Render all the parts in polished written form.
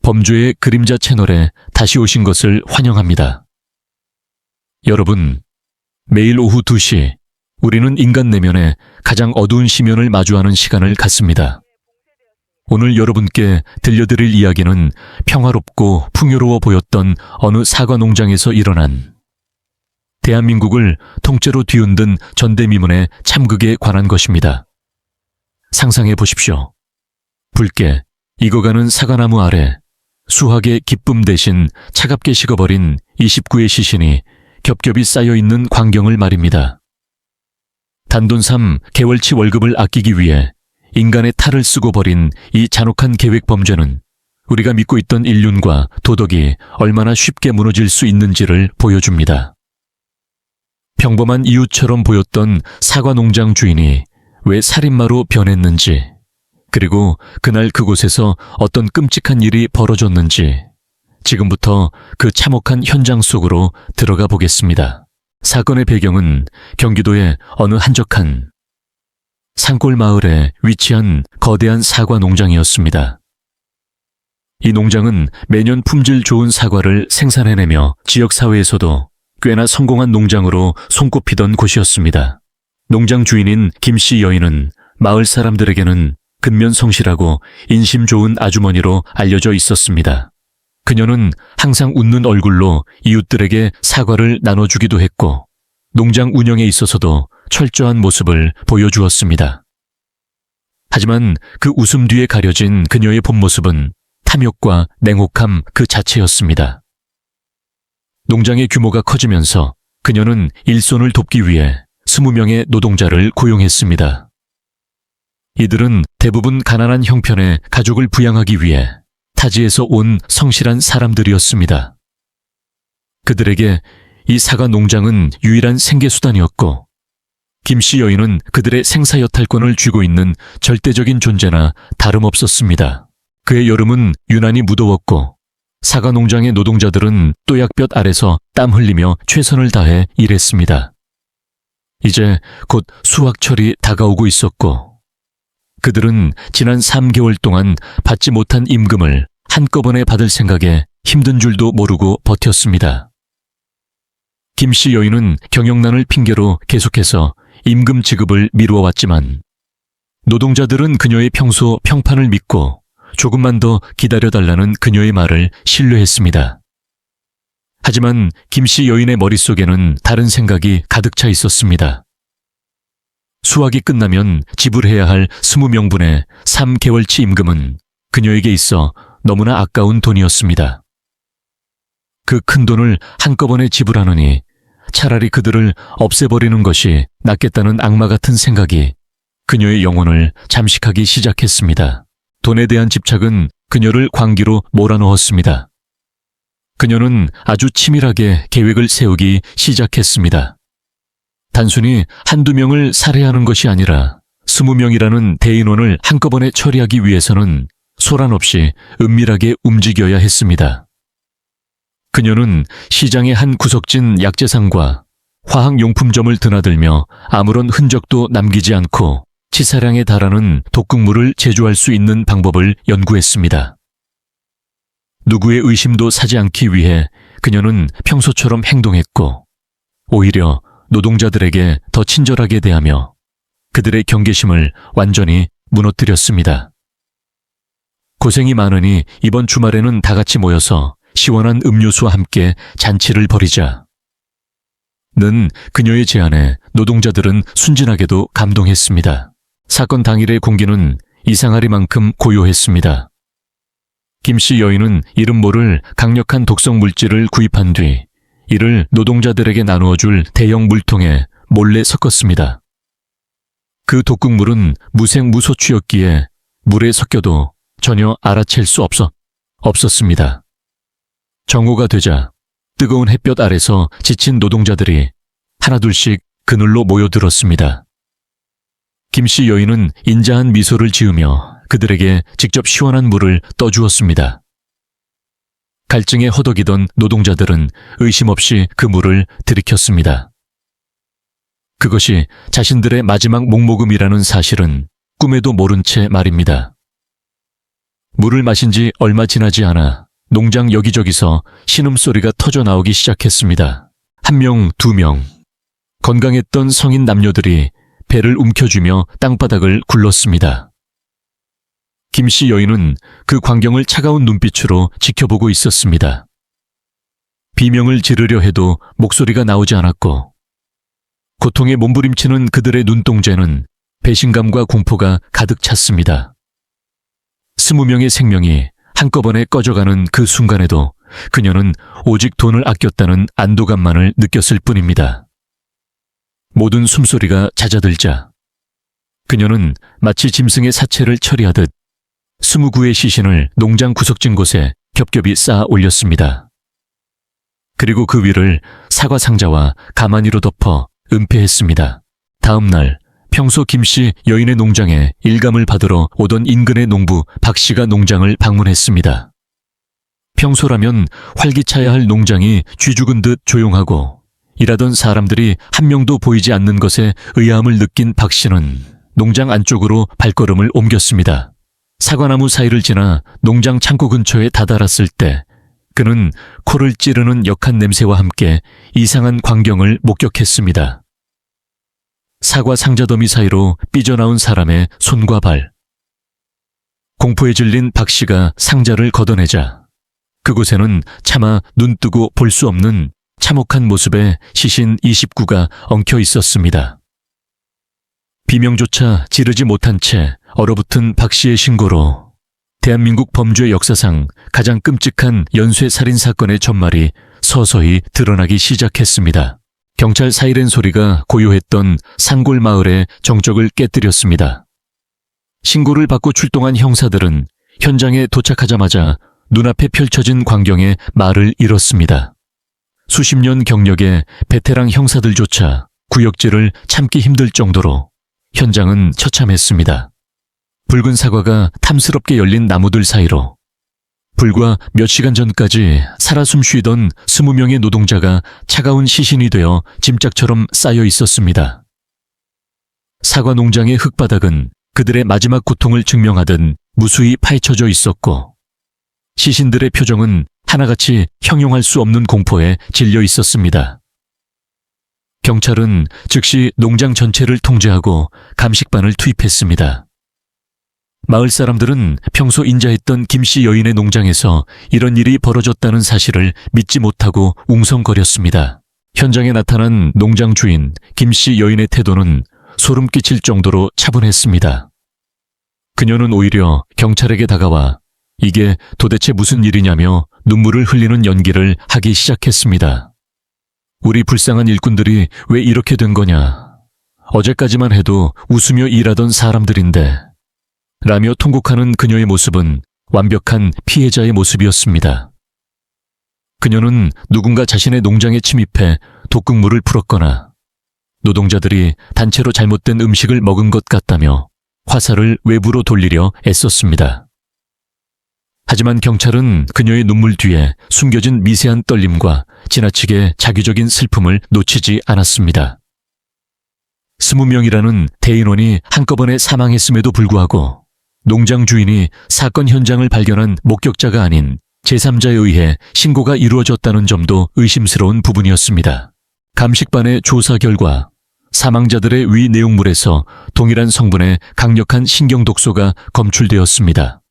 범죄의 그림자 채널에 다시 오신 것을 환영합니다. 여러분, 매일 오후 2시 우리는 인간 내면의 가장 어두운 시면을 마주하는 시간을 갖습니다. 오늘 여러분께 들려드릴 이야기는 평화롭고 풍요로워 보였던 어느 사과 농장에서 일어난 대한민국을 통째로 뒤흔든 전대미문의 참극에 관한 것입니다. 상상해 보십시오. 붉게 익어가는 사과나무 아래 수확의 기쁨 대신 차갑게 식어버린 29의 시신이 겹겹이 쌓여있는 광경을 말입니다. 단돈 3 개월치 월급을 아끼기 위해 인간의 탈을 쓰고 벌인 이 잔혹한 계획 범죄는 우리가 믿고 있던 인륜과 도덕이 얼마나 쉽게 무너질 수 있는지를 보여줍니다. 평범한 이웃처럼 보였던 사과 농장 주인이 왜 살인마로 변했는지, 그리고 그날 그곳에서 어떤 끔찍한 일이 벌어졌는지 지금부터 그 참혹한 현장 속으로 들어가 보겠습니다. 사건의 배경은 경기도의 어느 한적한 산골 마을에 위치한 거대한 사과 농장이었습니다. 이 농장은 매년 품질 좋은 사과를 생산해내며 지역사회에서도 꽤나 성공한 농장으로 손꼽히던 곳이었습니다. 농장 주인인 김씨 여인은 마을 사람들에게는 근면성실하고 인심 좋은 아주머니로 알려져 있었습니다. 그녀는 항상 웃는 얼굴로 이웃들에게 사과를 나눠주기도 했고 농장 운영에 있어서도 철저한 모습을 보여주었습니다. 하지만 그 웃음 뒤에 가려진 그녀의 본 모습은 탐욕과 냉혹함 그 자체였습니다. 농장의 규모가 커지면서 그녀는 일손을 돕기 위해 20명의 노동자를 고용했습니다. 이들은 대부분 가난한 형편의 가족을 부양하기 위해 타지에서 온 성실한 사람들이었습니다. 그들에게 이 사과 농장은 유일한 생계수단이었고 김씨 여인은 그들의 생사여탈권을 쥐고 있는 절대적인 존재나 다름없었습니다. 그의 여름은 유난히 무더웠고 사과 농장의 노동자들은 또약볕 아래서 땀 흘리며 최선을 다해 일했습니다. 이제 곧 수확철이 다가오고 있었고 그들은 지난 3개월 동안 받지 못한 임금을 한꺼번에 받을 생각에 힘든 줄도 모르고 버텼습니다. 김씨 여인은 경영난을 핑계로 계속해서 임금 지급을 미루어 왔지만 노동자들은 그녀의 평소 평판을 믿고 조금만 더 기다려달라는 그녀의 말을 신뢰했습니다. 하지만 김씨 여인의 머릿속에는 다른 생각이 가득 차 있었습니다. 수확이 끝나면 지불해야 할 20명분의 3개월치 임금은 그녀에게 있어 너무나 아까운 돈이었습니다. 그 큰 돈을 한꺼번에 지불하느니 차라리 그들을 없애버리는 것이 낫겠다는 악마 같은 생각이 그녀의 영혼을 잠식하기 시작했습니다. 돈에 대한 집착은 그녀를 광기로 몰아넣었습니다. 그녀는 아주 치밀하게 계획을 세우기 시작했습니다. 단순히 한두 명을 살해하는 것이 아니라 20명이라는 대인원을 한꺼번에 처리하기 위해서는 소란 없이 은밀하게 움직여야 했습니다. 그녀는 시장의 한 구석진 약재상과 화학용품점을 드나들며 아무런 흔적도 남기지 않고 치사량에 달하는 독극물을 제조할 수 있는 방법을 연구했습니다. 누구의 의심도 사지 않기 위해 그녀는 평소처럼 행동했고 오히려 노동자들에게 더 친절하게 대하며 그들의 경계심을 완전히 무너뜨렸습니다. 고생이 많으니 이번 주말에는 다 같이 모여서 시원한 음료수와 함께 잔치를 벌이자. 는 그녀의 제안에 노동자들은 순진하게도 감동했습니다. 사건 당일의 공기는 이상하리만큼 고요했습니다. 김씨 여인은 이름 모를 강력한 독성 물질을 구입한 뒤 이를 노동자들에게 나누어 줄 대형 물통에 몰래 섞었습니다. 그 독극물은 무색무소취였기에 물에 섞여도 전혀 알아챌 수 없었습니다. 정오가 되자 뜨거운 햇볕 아래서 지친 노동자들이 하나둘씩 그늘로 모여들었습니다. 김씨 여인은 인자한 미소를 지으며 그들에게 직접 시원한 물을 떠주었습니다. 갈증에 허덕이던 노동자들은 의심 없이 그 물을 들이켰습니다. 그것이 자신들의 마지막 목모금이라는 사실은 꿈에도 모른 채 말입니다. 물을 마신 지 얼마 지나지 않아 농장 여기저기서 신음소리가 터져 나오기 시작했습니다. 1명, 2명. 건강했던 성인 남녀들이 배를 움켜쥐며 땅바닥을 굴렀습니다. 김씨 여인은 그 광경을 차가운 눈빛으로 지켜보고 있었습니다. 비명을 지르려 해도 목소리가 나오지 않았고, 고통에 몸부림치는 그들의 눈동자에는 배신감과 공포가 가득 찼습니다. 20명의 생명이 한꺼번에 꺼져가는 그 순간에도 그녀는 오직 돈을 아꼈다는 안도감만을 느꼈을 뿐입니다. 모든 숨소리가 잦아들자 그녀는 마치 짐승의 사체를 처리하듯 29의 시신을 농장 구석진 곳에 겹겹이 쌓아 올렸습니다. 그리고 그 위를 사과 상자와 가마니로 덮어 은폐했습니다. 다음 날 평소 김씨 여인의 농장에 일감을 받으러 오던 인근의 농부 박씨가 농장을 방문했습니다. 평소라면 활기차야 할 농장이 쥐죽은 듯 조용하고 일하던 사람들이 한 명도 보이지 않는 것에 의아함을 느낀 박씨는 농장 안쪽으로 발걸음을 옮겼습니다. 사과나무 사이를 지나 농장 창고 근처에 다다랐을 때 그는 코를 찌르는 역한 냄새와 함께 이상한 광경을 목격했습니다. 사과 상자 더미 사이로 삐져나온 사람의 손과 발. 공포에 질린 박씨가 상자를 걷어내자 그곳에는 차마 눈뜨고 볼 수 없는 참혹한 모습의 시신 29가 엉켜 있었습니다. 비명조차 지르지 못한 채 얼어붙은 박씨의 신고로 대한민국 범죄 역사상 가장 끔찍한 연쇄살인 사건의 전말이 서서히 드러나기 시작했습니다. 경찰 사이렌 소리가 고요했던 산골 마을의 정적을 깨뜨렸습니다. 신고를 받고 출동한 형사들은 현장에 도착하자마자 눈앞에 펼쳐진 광경에 말을 잃었습니다. 수십 년 경력의 베테랑 형사들조차 구역질을 참기 힘들 정도로 현장은 처참했습니다. 붉은 사과가 탐스럽게 열린 나무들 사이로 불과 몇 시간 전까지 살아 숨쉬던 20명의 노동자가 차가운 시신이 되어 짐짝처럼 쌓여 있었습니다. 사과 농장의 흙바닥은 그들의 마지막 고통을 증명하듯 무수히 파헤쳐져 있었고 시신들의 표정은 하나같이 형용할 수 없는 공포에 질려 있었습니다. 경찰은 즉시 농장 전체를 통제하고 감식반을 투입했습니다. 마을 사람들은 평소 인자했던 김씨 여인의 농장에서 이런 일이 벌어졌다는 사실을 믿지 못하고 웅성거렸습니다. 현장에 나타난 농장 주인 김씨 여인의 태도는 소름 끼칠 정도로 차분했습니다. 그녀는 오히려 경찰에게 다가와 이게 도대체 무슨 일이냐며 눈물을 흘리는 연기를 하기 시작했습니다. 우리 불쌍한 일꾼들이 왜 이렇게 된 거냐. 어제까지만 해도 웃으며 일하던 사람들인데 라며 통곡하는 그녀의 모습은 완벽한 피해자의 모습이었습니다. 그녀는 누군가 자신의 농장에 침입해 독극물을 풀었거나 노동자들이 단체로 잘못된 음식을 먹은 것 같다며 화살을 외부로 돌리려 애썼습니다. 하지만 경찰은 그녀의 눈물 뒤에 숨겨진 미세한 떨림과 지나치게 자기적인 슬픔을 놓치지 않았습니다. 20명이라는 대인원이 한꺼번에 사망했음에도 불구하고 농장 주인이 사건 현장을 발견한 목격자가 아닌 제3자에 의해 신고가 이루어졌다는 점도 의심스러운 부분이었습니다. 감식반의 조사 결과 사망자들의 위 내용물에서 동일한 성분의 강력한 신경독소가 검출되었습니다.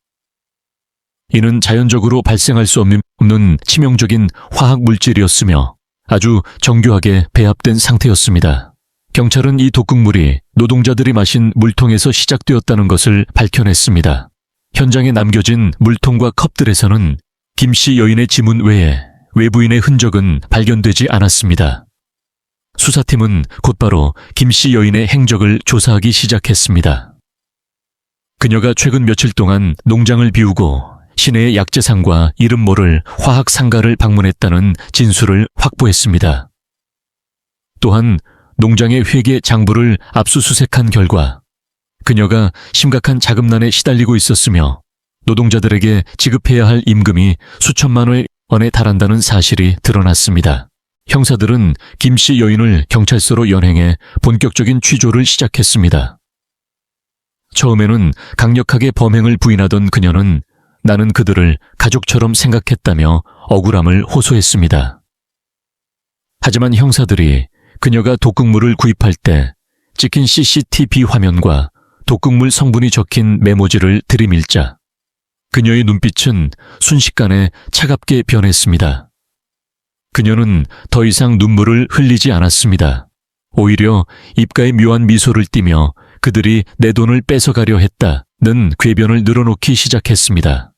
이는 자연적으로 발생할 수 없는 치명적인 화학 물질이었으며 아주 정교하게 배합된 상태였습니다. 경찰은 이 독극물이 노동자들이 마신 물통에서 시작되었다는 것을 밝혀냈습니다. 현장에 남겨진 물통과 컵들에서는 김씨 여인의 지문 외에 외부인의 흔적은 발견되지 않았습니다. 수사팀은 곧바로 김씨 여인의 행적을 조사하기 시작했습니다. 그녀가 최근 며칠 동안 농장을 비우고 시내의 약재상과 이름 모를 화학 상가를 방문했다는 진술을 확보했습니다. 또한 농장의 회계 장부를 압수수색한 결과 그녀가 심각한 자금난에 시달리고 있었으며 노동자들에게 지급해야 할 임금이 수천만 원에 달한다는 사실이 드러났습니다. 형사들은 김씨 여인을 경찰서로 연행해 본격적인 취조를 시작했습니다. 처음에는 강력하게 범행을 부인하던 그녀는 나는 그들을 가족처럼 생각했다며 억울함을 호소했습니다. 하지만 형사들이 그녀가 독극물을 구입할 때 찍힌 CCTV 화면과 독극물 성분이 적힌 메모지를 들이밀자 그녀의 눈빛은 순식간에 차갑게 변했습니다. 그녀는 더 이상 눈물을 흘리지 않았습니다. 오히려 입가에 묘한 미소를 띠며 그들이 내 돈을 뺏어가려 했다는 궤변을 늘어놓기 시작했습니다.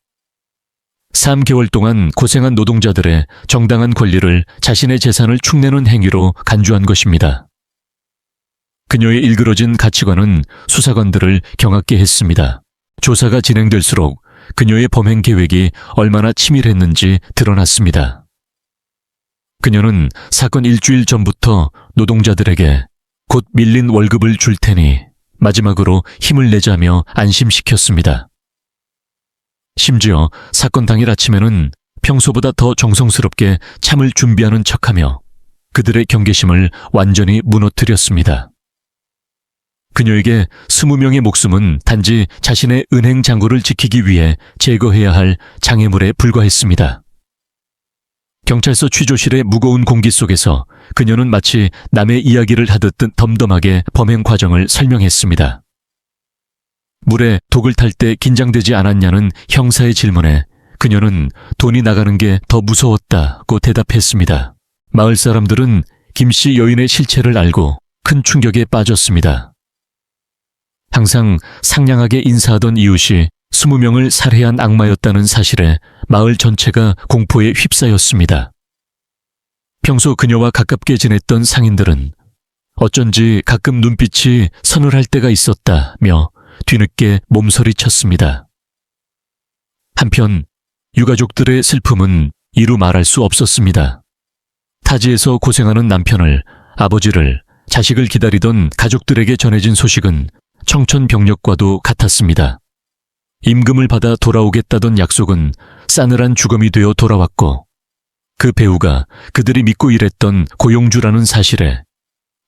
3개월 동안 고생한 노동자들의 정당한 권리를 자신의 재산을 축내는 행위로 간주한 것입니다. 그녀의 일그러진 가치관은 수사관들을 경악게 했습니다. 조사가 진행될수록 그녀의 범행 계획이 얼마나 치밀했는지 드러났습니다. 그녀는 사건 일주일 전부터 노동자들에게 곧 밀린 월급을 줄 테니 마지막으로 힘을 내자며 안심시켰습니다. 심지어 사건 당일 아침에는 평소보다 더 정성스럽게 참을 준비하는 척하며 그들의 경계심을 완전히 무너뜨렸습니다. 그녀에게 20명의 목숨은 단지 자신의 은행 잔고를 지키기 위해 제거해야 할 장애물에 불과했습니다. 경찰서 취조실의 무거운 공기 속에서 그녀는 마치 남의 이야기를 하듯 덤덤하게 범행 과정을 설명했습니다. 물에 독을 탈 때 긴장되지 않았냐는 형사의 질문에 그녀는 돈이 나가는 게 더 무서웠다고 대답했습니다. 마을 사람들은 김씨 여인의 실체를 알고 큰 충격에 빠졌습니다. 항상 상냥하게 인사하던 이웃이 20명을 살해한 악마였다는 사실에 마을 전체가 공포에 휩싸였습니다. 평소 그녀와 가깝게 지냈던 상인들은 어쩐지 가끔 눈빛이 서늘할 때가 있었다며 뒤늦게 몸서리쳤습니다. 한편 유가족들의 슬픔은 이루 말할 수 없었습니다. 타지에서 고생하는 남편을, 아버지를, 자식을 기다리던 가족들에게 전해진 소식은 청천벽력과도 같았습니다. 임금을 받아 돌아오겠다던 약속은 싸늘한 죽음이 되어 돌아왔고 그 배우가 그들이 믿고 일했던 고용주라는 사실에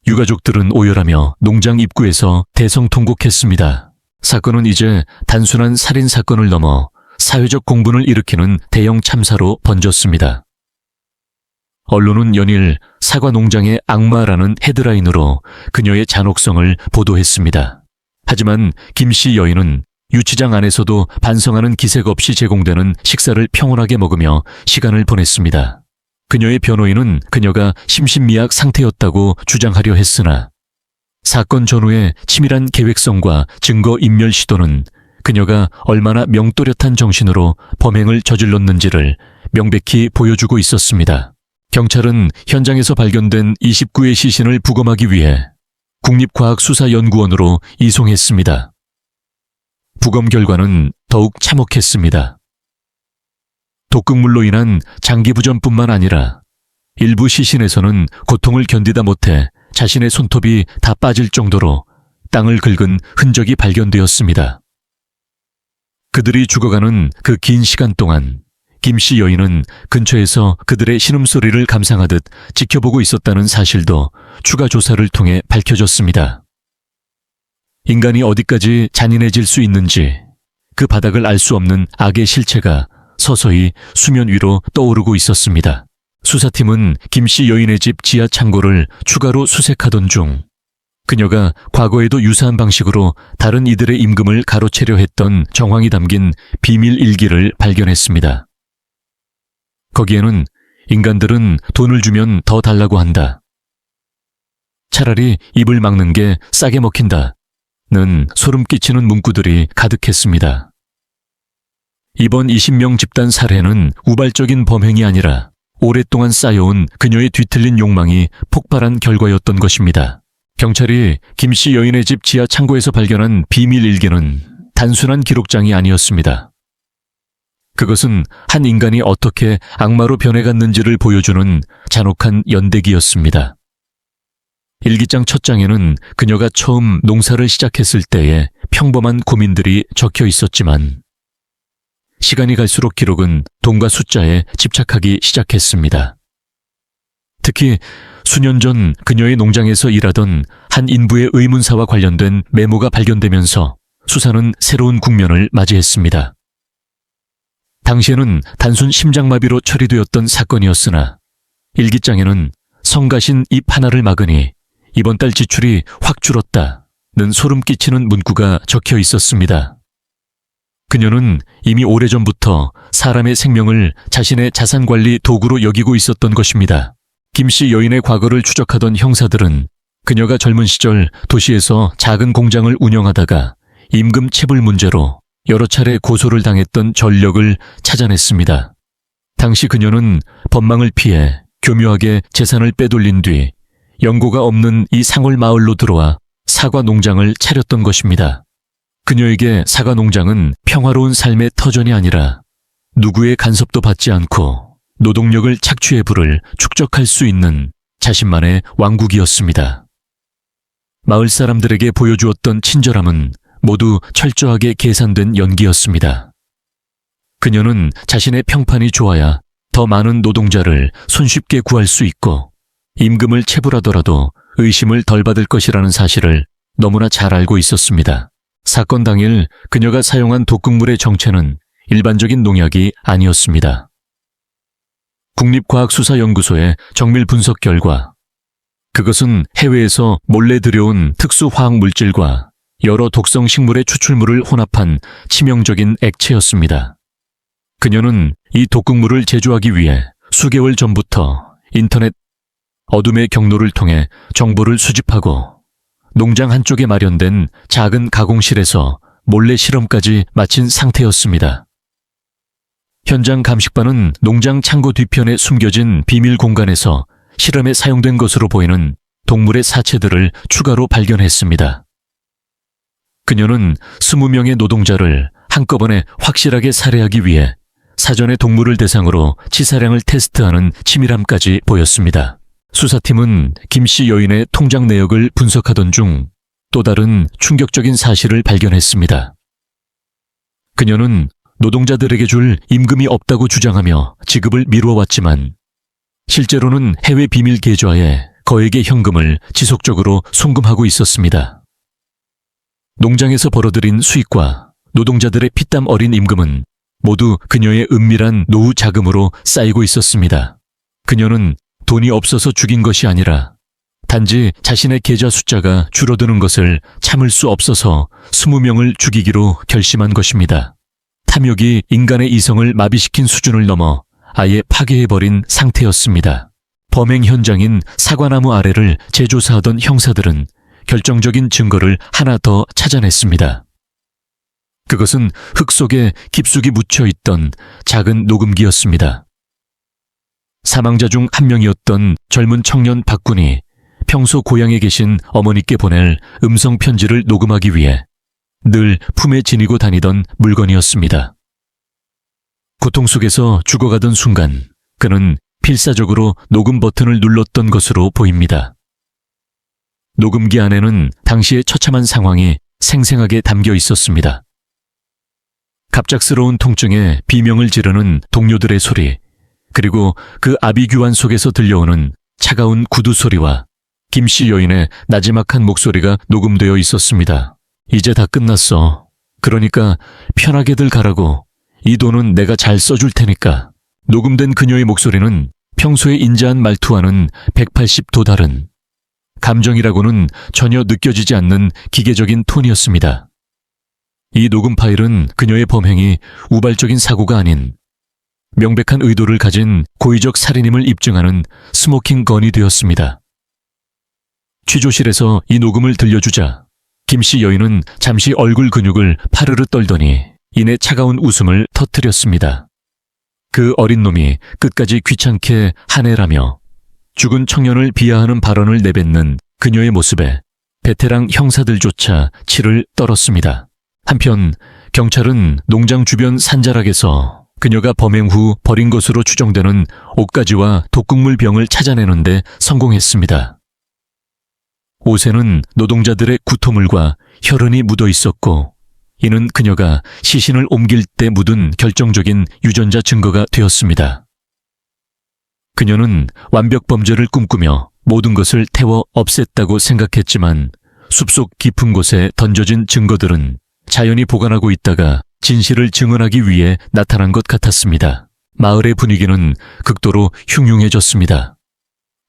유가족들은 오열하며 농장 입구에서 대성통곡했습니다. 사건은 이제 단순한 살인 사건을 넘어 사회적 공분을 일으키는 대형 참사로 번졌습니다. 언론은 연일 사과 농장의 악마라는 헤드라인으로 그녀의 잔혹성을 보도했습니다. 하지만 김씨 여인은 유치장 안에서도 반성하는 기색 없이 제공되는 식사를 평온하게 먹으며 시간을 보냈습니다. 그녀의 변호인은 그녀가 심신미약 상태였다고 주장하려 했으나 사건 전후의 치밀한 계획성과 증거 인멸 시도는 그녀가 얼마나 명또렷한 정신으로 범행을 저질렀는지를 명백히 보여주고 있었습니다. 경찰은 현장에서 발견된 29의 시신을 부검하기 위해 국립과학수사연구원으로 이송했습니다. 부검 결과는 더욱 참혹했습니다. 독극물로 인한 장기부전뿐만 아니라 일부 시신에서는 고통을 견디다 못해 자신의 손톱이 다 빠질 정도로 땅을 긁은 흔적이 발견되었습니다. 그들이 죽어가는 그 긴 시간 동안 김씨 여인은 근처에서 그들의 신음소리를 감상하듯 지켜보고 있었다는 사실도 추가 조사를 통해 밝혀졌습니다. 인간이 어디까지 잔인해질 수 있는지 그 바닥을 알 수 없는 악의 실체가 서서히 수면 위로 떠오르고 있었습니다. 수사팀은 김씨 여인의 집 지하 창고를 추가로 수색하던 중 그녀가 과거에도 유사한 방식으로 다른 이들의 임금을 가로채려 했던 정황이 담긴 비밀 일기를 발견했습니다. 거기에는 인간들은 돈을 주면 더 달라고 한다. 차라리 입을 막는 게 싸게 먹힌다. 는 소름 끼치는 문구들이 가득했습니다. 이번 20명 집단 살해는 우발적인 범행이 아니라 오랫동안 쌓여온 그녀의 뒤틀린 욕망이 폭발한 결과였던 것입니다. 경찰이 김씨 여인의 집 지하 창고에서 발견한 비밀 일기는 단순한 기록장이 아니었습니다. 그것은 한 인간이 어떻게 악마로 변해갔는지를 보여주는 잔혹한 연대기였습니다. 일기장 첫 장에는 그녀가 처음 농사를 시작했을 때의 평범한 고민들이 적혀 있었지만 시간이 갈수록 기록은 돈과 숫자에 집착하기 시작했습니다. 특히 수년 전 그녀의 농장에서 일하던 한 인부의 의문사와 관련된 메모가 발견되면서 수사는 새로운 국면을 맞이했습니다. 당시에는 단순 심장마비로 처리되었던 사건이었으나 일기장에는 성가신 입 하나를 막으니 이번 달 지출이 확 줄었다는 소름 끼치는 문구가 적혀 있었습니다. 그녀는 이미 오래전부터 사람의 생명을 자신의 자산관리 도구로 여기고 있었던 것입니다. 김씨 여인의 과거를 추적하던 형사들은 그녀가 젊은 시절 도시에서 작은 공장을 운영하다가 임금 체불 문제로 여러 차례 고소를 당했던 전력을 찾아냈습니다. 당시 그녀는 법망을 피해 교묘하게 재산을 빼돌린 뒤 연고가 없는 이 상월 마을로 들어와 사과 농장을 차렸던 것입니다. 그녀에게 사과 농장은 평화로운 삶의 터전이 아니라 누구의 간섭도 받지 않고 노동력을 착취해 부를 축적할 수 있는 자신만의 왕국이었습니다. 마을 사람들에게 보여주었던 친절함은 모두 철저하게 계산된 연기였습니다. 그녀는 자신의 평판이 좋아야 더 많은 노동자를 손쉽게 구할 수 있고 임금을 체불하더라도 의심을 덜 받을 것이라는 사실을 너무나 잘 알고 있었습니다. 사건 당일 그녀가 사용한 독극물의 정체는 일반적인 농약이 아니었습니다. 국립과학수사연구소의 정밀 분석 결과 그것은 해외에서 몰래 들여온 특수 화학 물질과 여러 독성 식물의 추출물을 혼합한 치명적인 액체였습니다. 그녀는 이 독극물을 제조하기 위해 수개월 전부터 인터넷 어둠의 경로를 통해 정보를 수집하고 농장 한쪽에 마련된 작은 가공실에서 몰래 실험까지 마친 상태였습니다. 현장 감식반은 농장 창고 뒤편에 숨겨진 비밀 공간에서 실험에 사용된 것으로 보이는 동물의 사체들을 추가로 발견했습니다. 그녀는 20명의 노동자를 한꺼번에 확실하게 살해하기 위해 사전에 동물을 대상으로 치사량을 테스트하는 치밀함까지 보였습니다. 수사팀은 김씨 여인의 통장 내역을 분석하던 중 또 다른 충격적인 사실을 발견했습니다. 그녀는 노동자들에게 줄 임금이 없다고 주장하며 지급을 미루어왔지만 실제로는 해외 비밀 계좌에 거액의 현금을 지속적으로 송금하고 있었습니다. 농장에서 벌어들인 수익과 노동자들의 피땀 어린 임금은 모두 그녀의 은밀한 노후 자금으로 쌓이고 있었습니다. 그녀는 돈이 없어서 죽인 것이 아니라 단지 자신의 계좌 숫자가 줄어드는 것을 참을 수 없어서 20명을 죽이기로 결심한 것입니다. 탐욕이 인간의 이성을 마비시킨 수준을 넘어 아예 파괴해버린 상태였습니다. 범행 현장인 사과나무 아래를 재조사하던 형사들은 결정적인 증거를 하나 더 찾아냈습니다. 그것은 흙 속에 깊숙이 묻혀있던 작은 녹음기였습니다. 사망자 중 한 명이었던 젊은 청년 박군이 평소 고향에 계신 어머니께 보낼 음성 편지를 녹음하기 위해 늘 품에 지니고 다니던 물건이었습니다. 고통 속에서 죽어가던 순간 그는 필사적으로 녹음 버튼을 눌렀던 것으로 보입니다. 녹음기 안에는 당시의 처참한 상황이 생생하게 담겨 있었습니다. 갑작스러운 통증에 비명을 지르는 동료들의 소리, 그리고 그 아비규환 속에서 들려오는 차가운 구두 소리와 김씨 여인의 나지막한 목소리가 녹음되어 있었습니다. 이제 다 끝났어. 그러니까 편하게들 가라고. 이 돈은 내가 잘 써줄 테니까. 녹음된 그녀의 목소리는 평소에 인자한 말투와는 180도 다른 감정이라고는 전혀 느껴지지 않는 기계적인 톤이었습니다. 이 녹음 파일은 그녀의 범행이 우발적인 사고가 아닌 명백한 의도를 가진 고의적 살인임을 입증하는 스모킹 건이 되었습니다. 취조실에서 이 녹음을 들려주자 김씨 여인은 잠시 얼굴 근육을 파르르 떨더니 이내 차가운 웃음을 터뜨렸습니다. 그 어린 놈이 끝까지 귀찮게 하네라며 죽은 청년을 비하하는 발언을 내뱉는 그녀의 모습에 베테랑 형사들조차 치를 떨었습니다. 한편 경찰은 농장 주변 산자락에서 그녀가 범행 후 버린 것으로 추정되는 옷가지와 독극물 병을 찾아내는데 성공했습니다. 옷에는 노동자들의 구토물과 혈흔이 묻어 있었고 이는 그녀가 시신을 옮길 때 묻은 결정적인 유전자 증거가 되었습니다. 그녀는 완벽 범죄를 꿈꾸며 모든 것을 태워 없앴다고 생각했지만 숲속 깊은 곳에 던져진 증거들은 자연이 보관하고 있다가 진실을 증언하기 위해 나타난 것 같았습니다. 마을의 분위기는 극도로 흉흉해졌습니다.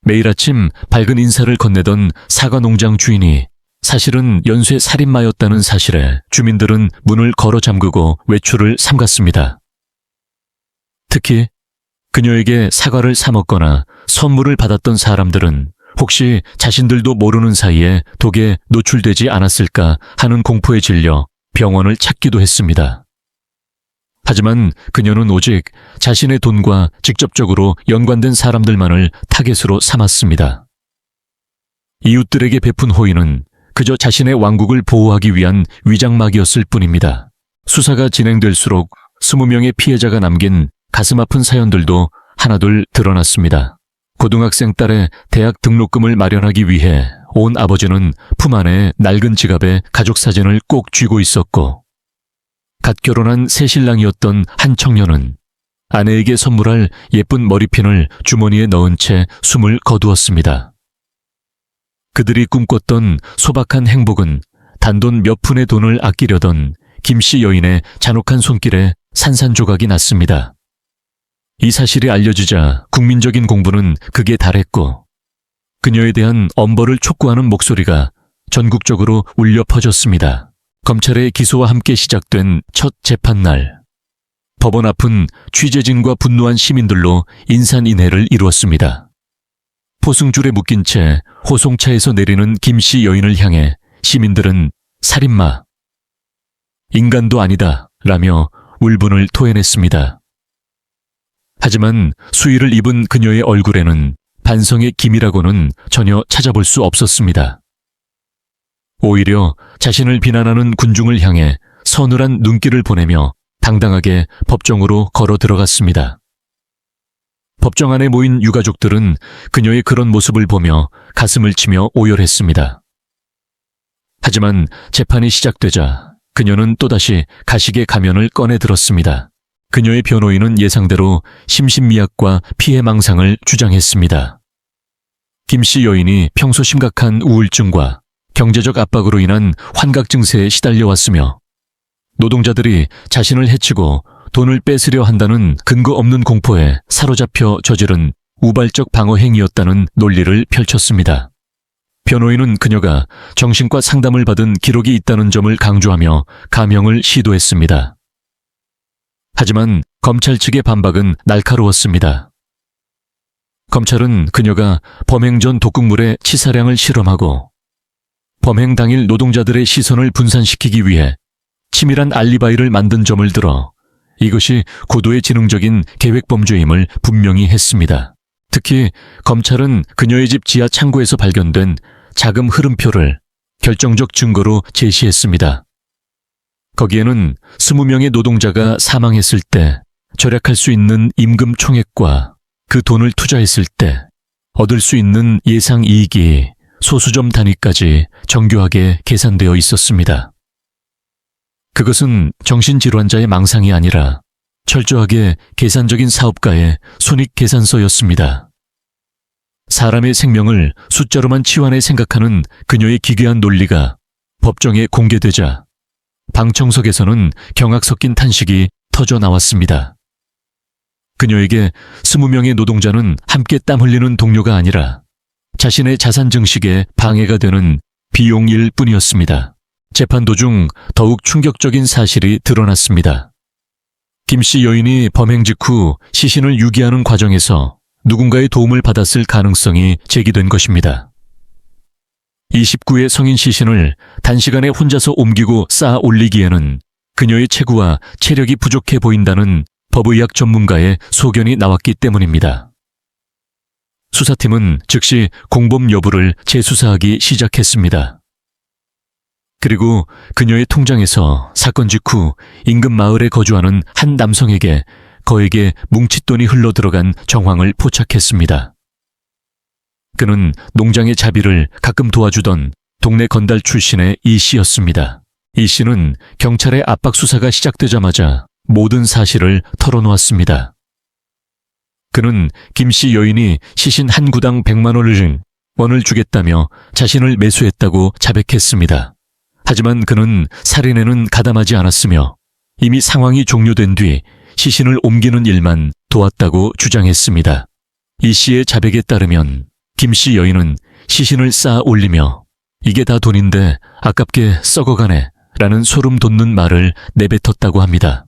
매일 아침 밝은 인사를 건네던 사과 농장 주인이 사실은 연쇄 살인마였다는 사실에 주민들은 문을 걸어 잠그고 외출을 삼갔습니다. 특히 그녀에게 사과를 사 먹거나 선물을 받았던 사람들은 혹시 자신들도 모르는 사이에 독에 노출되지 않았을까 하는 공포에 질려 병원을 찾기도 했습니다. 하지만 그녀는 오직 자신의 돈과 직접적으로 연관된 사람들만을 타겟으로 삼았습니다. 이웃들에게 베푼 호의는 그저 자신의 왕국을 보호하기 위한 위장막이었을 뿐입니다. 수사가 진행될수록 20명의 피해자가 남긴 가슴 아픈 사연들도 하나둘 드러났습니다. 고등학생 딸의 대학 등록금을 마련하기 위해 온 아버지는 품 안에 낡은 지갑에 가족 사진을 꼭 쥐고 있었고, 갓 결혼한 새신랑이었던 한 청년은 아내에게 선물할 예쁜 머리핀을 주머니에 넣은 채 숨을 거두었습니다. 그들이 꿈꿨던 소박한 행복은 단돈 몇 푼의 돈을 아끼려던 김씨 여인의 잔혹한 손길에 산산조각이 났습니다. 이 사실이 알려지자 국민적인 공분은 극에 달했고 그녀에 대한 엄벌을 촉구하는 목소리가 전국적으로 울려 퍼졌습니다. 검찰의 기소와 함께 시작된 첫 재판날. 법원 앞은 취재진과 분노한 시민들로 인산인해를 이루었습니다. 포승줄에 묶인 채 호송차에서 내리는 김씨 여인을 향해 시민들은 살인마, 인간도 아니다 라며 울분을 토해냈습니다. 하지만 수의를 입은 그녀의 얼굴에는 반성의 기미라고는 전혀 찾아볼 수 없었습니다. 오히려 자신을 비난하는 군중을 향해 서늘한 눈길을 보내며 당당하게 법정으로 걸어 들어갔습니다. 법정 안에 모인 유가족들은 그녀의 그런 모습을 보며 가슴을 치며 오열했습니다. 하지만 재판이 시작되자 그녀는 또다시 가식의 가면을 꺼내 들었습니다. 그녀의 변호인은 예상대로 심신미약과 피해망상을 주장했습니다. 김씨 여인이 평소 심각한 우울증과 경제적 압박으로 인한 환각 증세에 시달려왔으며 노동자들이 자신을 해치고 돈을 뺏으려 한다는 근거 없는 공포에 사로잡혀 저지른 우발적 방어 행위였다는 논리를 펼쳤습니다. 변호인은 그녀가 정신과 상담을 받은 기록이 있다는 점을 강조하며 감형을 시도했습니다. 하지만 검찰 측의 반박은 날카로웠습니다. 검찰은 그녀가 범행 전 독극물에 치사량을 실험하고 범행 당일 노동자들의 시선을 분산시키기 위해 치밀한 알리바이를 만든 점을 들어 이것이 고도의 지능적인 계획범죄임을 분명히 했습니다. 특히 검찰은 그녀의 집 지하 창고에서 발견된 자금 흐름표를 결정적 증거로 제시했습니다. 거기에는 20명의 노동자가 사망했을 때 절약할 수 있는 임금 총액과 그 돈을 투자했을 때 얻을 수 있는 예상 이익이 소수점 단위까지 정교하게 계산되어 있었습니다. 그것은 정신질환자의 망상이 아니라 철저하게 계산적인 사업가의 손익계산서였습니다. 사람의 생명을 숫자로만 치환해 생각하는 그녀의 기괴한 논리가 법정에 공개되자 방청석에서는 경악 섞인 탄식이 터져 나왔습니다. 그녀에게 20명의 노동자는 함께 땀 흘리는 동료가 아니라 자신의 자산 증식에 방해가 되는 비용일 뿐이었습니다. 재판 도중 더욱 충격적인 사실이 드러났습니다. 김씨 여인이 범행 직후 시신을 유기하는 과정에서 누군가의 도움을 받았을 가능성이 제기된 것입니다. 29의 성인 시신을 단시간에 혼자서 옮기고 쌓아 올리기에는 그녀의 체구와 체력이 부족해 보인다는 법의학 전문가의 소견이 나왔기 때문입니다. 수사팀은 즉시 공범 여부를 재수사하기 시작했습니다. 그리고 그녀의 통장에서 사건 직후 인근 마을에 거주하는 한 남성에게 거액의 뭉칫돈이 흘러들어간 정황을 포착했습니다. 그는 농장의 자비를 가끔 도와주던 동네 건달 출신의 이 씨였습니다. 이 씨는 경찰의 압박 수사가 시작되자마자 모든 사실을 털어놓았습니다. 그는 김씨 여인이 시신 한 구당 100만 원을 주겠다며 자신을 매수했다고 자백했습니다. 하지만 그는 살인에는 가담하지 않았으며 이미 상황이 종료된 뒤 시신을 옮기는 일만 도왔다고 주장했습니다. 이 씨의 자백에 따르면 김 씨 여인은 시신을 쌓아 올리며 이게 다 돈인데 아깝게 썩어가네 라는 소름 돋는 말을 내뱉었다고 합니다.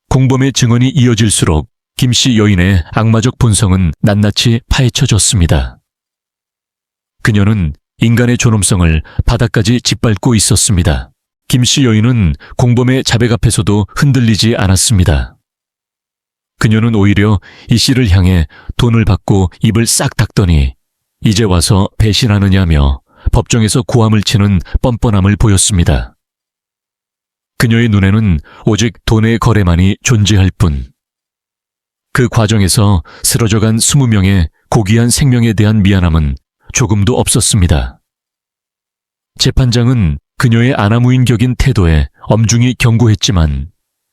공범의 증언이 이어질수록 김 씨 여인의 악마적 본성은 낱낱이 파헤쳐졌습니다. 그녀는 인간의 존엄성을 바닥까지 짓밟고 있었습니다. 김 씨 여인은 공범의 자백 앞에서도 흔들리지 않았습니다. 그녀는 오히려 이 씨를 향해 돈을 받고 입을 싹 닫더니 이제 와서 배신하느냐며 법정에서 고함을 치는 뻔뻔함을 보였습니다. 그녀의 눈에는 오직 돈의 거래만이 존재할 뿐. 그 과정에서 쓰러져간 20명의 고귀한 생명에 대한 미안함은 조금도 없었습니다. 재판장은 그녀의 아나무인격인 태도에 엄중히 경고했지만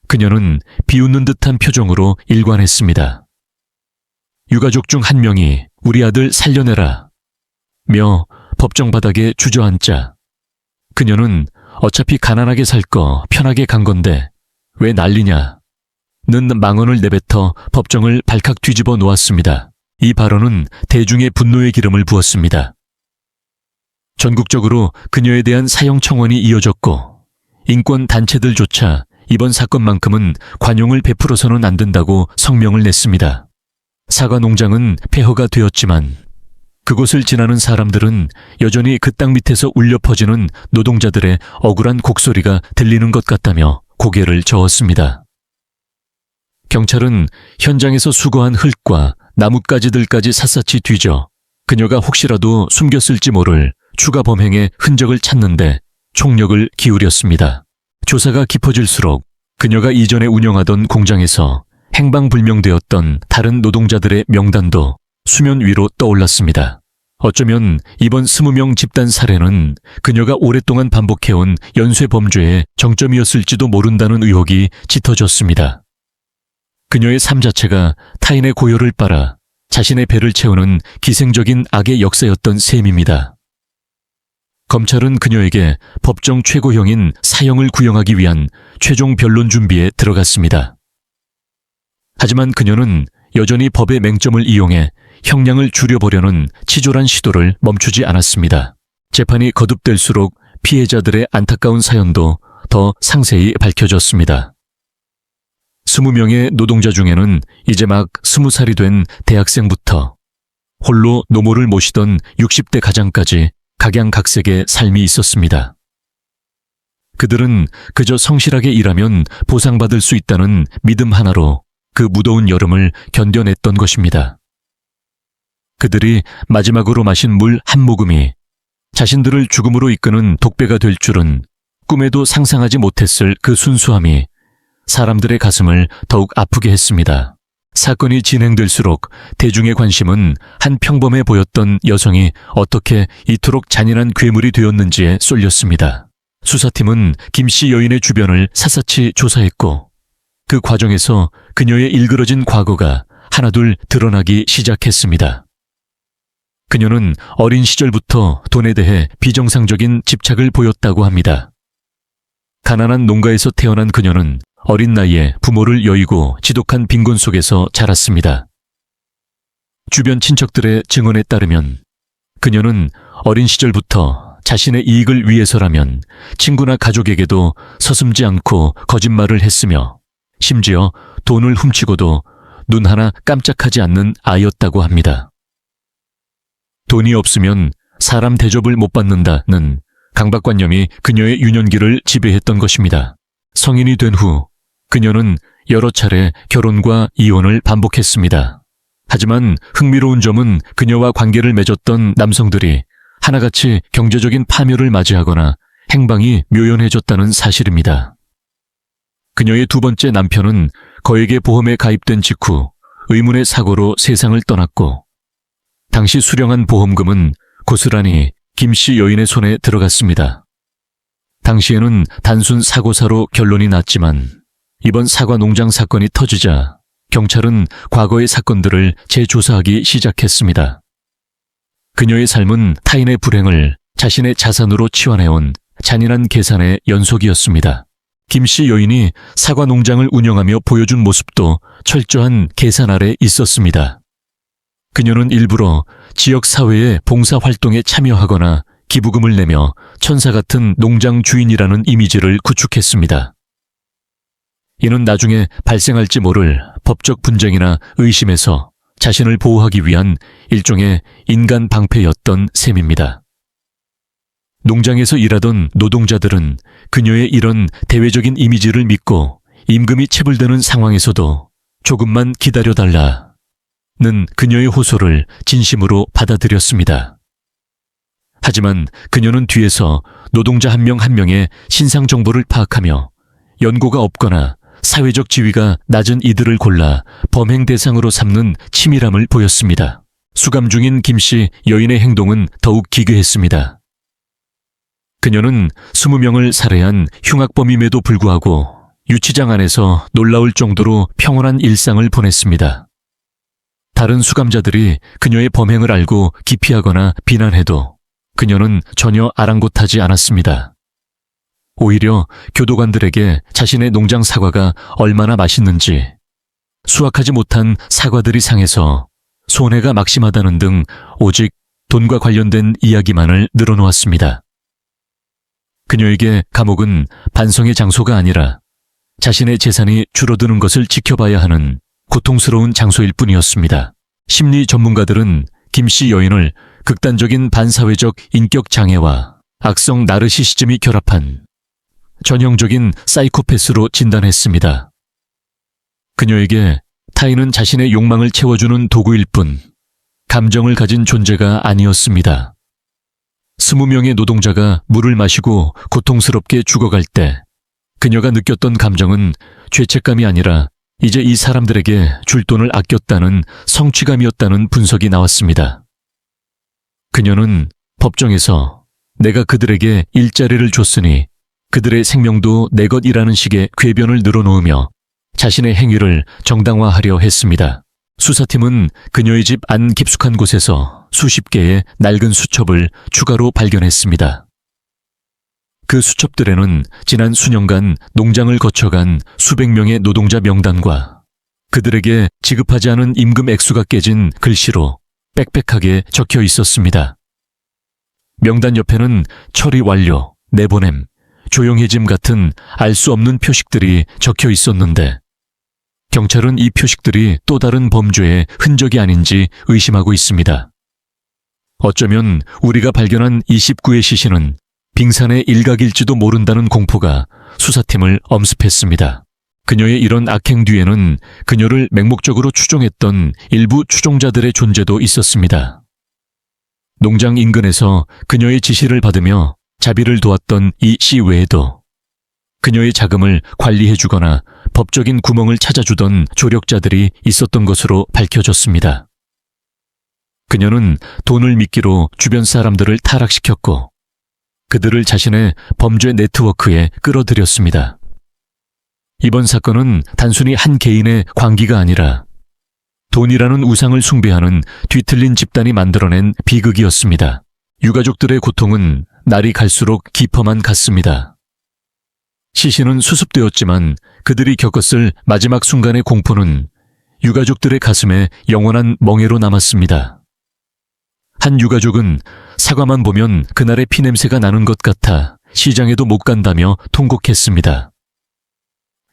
그녀는 비웃는 듯한 표정으로 일관했습니다. 유가족 중 한 명이 우리 아들 살려내라 며 법정 바닥에 주저앉자 그녀는 어차피 가난하게 살 거 편하게 간 건데 왜 난리냐 는 망언을 내뱉어 법정을 발칵 뒤집어 놓았습니다. 이 발언은 대중의 분노의 기름을 부었습니다. 전국적으로 그녀에 대한 사형 청원이 이어졌고 인권 단체들조차 이번 사건만큼은 관용을 베풀어서는 안 된다고 성명을 냈습니다. 사과 농장은 폐허가 되었지만 그곳을 지나는 사람들은 여전히 그 땅 밑에서 울려 퍼지는 노동자들의 억울한 곡소리가 들리는 것 같다며 고개를 저었습니다. 경찰은 현장에서 수거한 흙과 나뭇가지들까지 샅샅이 뒤져 그녀가 혹시라도 숨겼을지 모를 추가 범행의 흔적을 찾는데 총력을 기울였습니다. 조사가 깊어질수록 그녀가 이전에 운영하던 공장에서 행방불명되었던 다른 노동자들의 명단도 수면 위로 떠올랐습니다. 어쩌면 이번 20명 집단 살해는 그녀가 오랫동안 반복해온 연쇄 범죄의 정점이었을지도 모른다는 의혹이 짙어졌습니다. 그녀의 삶 자체가 타인의 고열을 빨아 자신의 배를 채우는 기생적인 악의 역사였던 셈입니다. 검찰은 그녀에게 법정 최고형인 사형을 구형하기 위한 최종 변론 준비에 들어갔습니다. 하지만 그녀는 여전히 법의 맹점을 이용해 형량을 줄여보려는 치졸한 시도를 멈추지 않았습니다. 재판이 거듭될수록 피해자들의 안타까운 사연도 더 상세히 밝혀졌습니다. 20명의 노동자 중에는 이제 막 20살이 된 대학생부터 홀로 노모를 모시던 60대 가장까지 각양각색의 삶이 있었습니다. 그들은 그저 성실하게 일하면 보상받을 수 있다는 믿음 하나로 그 무더운 여름을 견뎌냈던 것입니다. 그들이 마지막으로 마신 물 한 모금이 자신들을 죽음으로 이끄는 독배가 될 줄은 꿈에도 상상하지 못했을 그 순수함이 사람들의 가슴을 더욱 아프게 했습니다. 사건이 진행될수록 대중의 관심은 한 평범해 보였던 여성이 어떻게 이토록 잔인한 괴물이 되었는지에 쏠렸습니다. 수사팀은 김 씨 여인의 주변을 샅샅이 조사했고 그 과정에서 그녀의 일그러진 과거가 하나둘 드러나기 시작했습니다. 그녀는 어린 시절부터 돈에 대해 비정상적인 집착을 보였다고 합니다. 가난한 농가에서 태어난 그녀는 어린 나이에 부모를 여의고 지독한 빈곤 속에서 자랐습니다. 주변 친척들의 증언에 따르면 그녀는 어린 시절부터 자신의 이익을 위해서라면 친구나 가족에게도 서슴지 않고 거짓말을 했으며 심지어 돈을 훔치고도 눈 하나 깜짝하지 않는 아이였다고 합니다. 돈이 없으면 사람 대접을 못 받는다는 강박관념이 그녀의 유년기를 지배했던 것입니다. 성인이 된 후 그녀는 여러 차례 결혼과 이혼을 반복했습니다. 하지만 흥미로운 점은 그녀와 관계를 맺었던 남성들이 하나같이 경제적인 파멸을 맞이하거나 행방이 묘연해졌다는 사실입니다. 그녀의 두 번째 남편은 거액의 보험에 가입된 직후 의문의 사고로 세상을 떠났고 당시 수령한 보험금은 고스란히 김 씨 여인의 손에 들어갔습니다. 당시에는 단순 사고사로 결론이 났지만 이번 사과 농장 사건이 터지자 경찰은 과거의 사건들을 재조사하기 시작했습니다. 그녀의 삶은 타인의 불행을 자신의 자산으로 치환해온 잔인한 계산의 연속이었습니다. 김씨 여인이 사과 농장을 운영하며 보여준 모습도 철저한 계산 아래 있었습니다. 그녀는 일부러 지역 사회의 봉사 활동에 참여하거나 기부금을 내며 천사 같은 농장 주인이라는 이미지를 구축했습니다. 이는 나중에 발생할지 모를 법적 분쟁이나 의심에서 자신을 보호하기 위한 일종의 인간 방패였던 셈입니다. 농장에서 일하던 노동자들은 그녀의 이런 대외적인 이미지를 믿고 임금이 체불되는 상황에서도 조금만 기다려달라는 그녀의 호소를 진심으로 받아들였습니다. 하지만 그녀는 뒤에서 노동자 한 명 한 명의 신상 정보를 파악하며 연고가 없거나 사회적 지위가 낮은 이들을 골라 범행 대상으로 삼는 치밀함을 보였습니다. 수감 중인 김씨 여인의 행동은 더욱 기괴했습니다. 그녀는 20명을 살해한 흉악범임에도 불구하고 유치장 안에서 놀라울 정도로 평온한 일상을 보냈습니다. 다른 수감자들이 그녀의 범행을 알고 기피하거나 비난해도 그녀는 전혀 아랑곳하지 않았습니다. 오히려 교도관들에게 자신의 농장 사과가 얼마나 맛있는지, 수확하지 못한 사과들이 상해서 손해가 막심하다는 등 오직 돈과 관련된 이야기만을 늘어놓았습니다. 그녀에게 감옥은 반성의 장소가 아니라 자신의 재산이 줄어드는 것을 지켜봐야 하는 고통스러운 장소일 뿐이었습니다. 심리 전문가들은 김씨 여인을 극단적인 반사회적 인격 장애와 악성 나르시시즘이 결합한 전형적인 사이코패스로 진단했습니다. 그녀에게 타인은 자신의 욕망을 채워주는 도구일 뿐 감정을 가진 존재가 아니었습니다. 20명의 노동자가 물을 마시고 고통스럽게 죽어갈 때 그녀가 느꼈던 감정은 죄책감이 아니라 이제 이 사람들에게 줄 돈을 아꼈다는 성취감이었다는 분석이 나왔습니다. 그녀는 법정에서 내가 그들에게 일자리를 줬으니 그들의 생명도 내 것이라는 식의 궤변을 늘어놓으며 자신의 행위를 정당화하려 했습니다. 수사팀은 그녀의 집 안 깊숙한 곳에서 수십 개의 낡은 수첩을 추가로 발견했습니다. 그 수첩들에는 지난 수년간 농장을 거쳐간 수백 명의 노동자 명단과 그들에게 지급하지 않은 임금 액수가 깨진 글씨로 빽빽하게 적혀 있었습니다. 명단 옆에는 처리 완료, 내보냄, 조용해짐 같은 알 수 없는 표식들이 적혀 있었는데 경찰은 이 표식들이 또 다른 범죄의 흔적이 아닌지 의심하고 있습니다. 어쩌면 우리가 발견한 29의 시신은 빙산의 일각일지도 모른다는 공포가 수사팀을 엄습했습니다. 그녀의 이런 악행 뒤에는 그녀를 맹목적으로 추종했던 일부 추종자들의 존재도 있었습니다. 농장 인근에서 그녀의 지시를 받으며 자비를 도왔던 이 씨 외에도 그녀의 자금을 관리해주거나 법적인 구멍을 찾아주던 조력자들이 있었던 것으로 밝혀졌습니다. 그녀는 돈을 미끼로 주변 사람들을 타락시켰고 그들을 자신의 범죄 네트워크에 끌어들였습니다. 이번 사건은 단순히 한 개인의 광기가 아니라 돈이라는 우상을 숭배하는 뒤틀린 집단이 만들어낸 비극이었습니다. 유가족들의 고통은 날이 갈수록 깊어만 갔습니다. 시신은 수습되었지만 그들이 겪었을 마지막 순간의 공포는 유가족들의 가슴에 영원한 멍해로 남았습니다. 한 유가족은 사과만 보면 그날의 피냄새가 나는 것 같아 시장에도 못 간다며 통곡했습니다.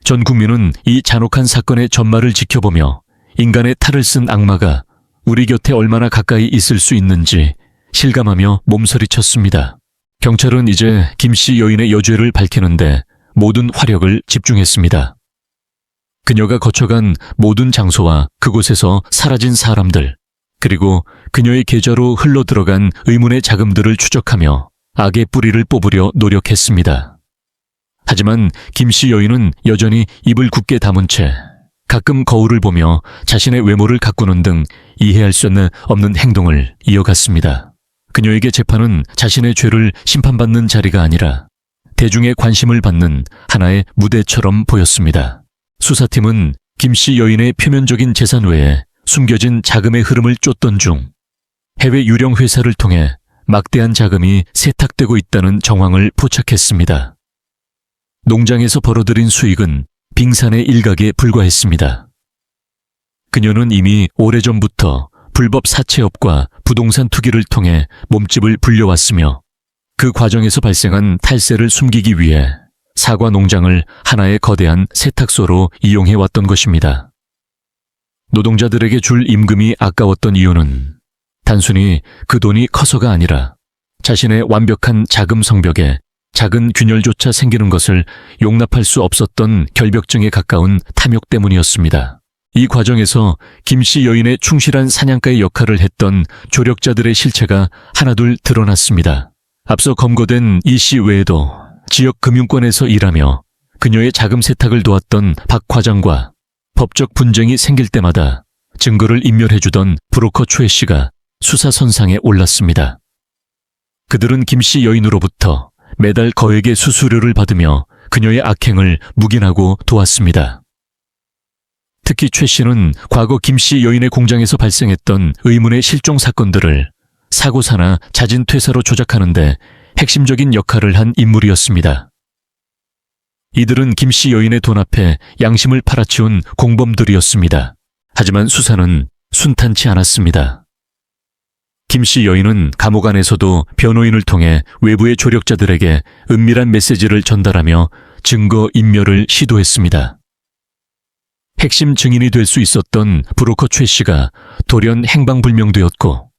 전 국민은 이 잔혹한 사건의 전말을 지켜보며 인간의 탈을 쓴 악마가 우리 곁에 얼마나 가까이 있을 수 있는지 실감하며 몸서리쳤습니다. 경찰은 이제 김씨 여인의 여죄를 밝히는데 모든 화력을 집중했습니다. 그녀가 거쳐간 모든 장소와 그곳에서 사라진 사람들, 그리고 그녀의 계좌로 흘러들어간 의문의 자금들을 추적하며 악의 뿌리를 뽑으려 노력했습니다. 하지만 김씨 여인은 여전히 입을 굳게 다문 채 가끔 거울을 보며 자신의 외모를 가꾸는 등 이해할 수 없는 행동을 이어갔습니다. 그녀에게 재판은 자신의 죄를 심판받는 자리가 아니라 대중의 관심을 받는 하나의 무대처럼 보였습니다. 수사팀은 김씨 여인의 표면적인 재산 외에 숨겨진 자금의 흐름을 쫓던 중 해외 유령 회사를 통해 막대한 자금이 세탁되고 있다는 정황을 포착했습니다. 농장에서 벌어들인 수익은 빙산의 일각에 불과했습니다. 그녀는 이미 오래전부터 불법 사채업과 부동산 투기를 통해 몸집을 불려왔으며 그 과정에서 발생한 탈세를 숨기기 위해 사과 농장을 하나의 거대한 세탁소로 이용해왔던 것입니다. 노동자들에게 줄 임금이 아까웠던 이유는 단순히 그 돈이 커서가 아니라 자신의 완벽한 자금 성벽에 작은 균열조차 생기는 것을 용납할 수 없었던 결벽증에 가까운 탐욕 때문이었습니다. 이 과정에서 김씨 여인의 충실한 사냥가의 역할을 했던 조력자들의 실체가 하나둘 드러났습니다. 앞서 검거된 이 씨 외에도 지역 금융권에서 일하며 그녀의 자금 세탁을 도왔던 박 과장과 법적 분쟁이 생길 때마다 증거를 인멸해주던 브로커 최 씨가 수사 선상에 올랐습니다. 그들은 김씨 여인으로부터 매달 거액의 수수료를 받으며 그녀의 악행을 묵인하고 도왔습니다. 특히 최 씨는 과거 김씨 여인의 공장에서 발생했던 의문의 실종 사건들을 사고사나 자진 퇴사로 조작하는데 핵심적인 역할을 한 인물이었습니다. 이들은 김씨 여인의 돈 앞에 양심을 팔아치운 공범들이었습니다. 하지만 수사는 순탄치 않았습니다. 김씨 여인은 감옥 안에서도 변호인을 통해 외부의 조력자들에게 은밀한 메시지를 전달하며 증거 인멸을 시도했습니다. 핵심 증인이 될 수 있었던 브로커 최 씨가 돌연 행방불명되었고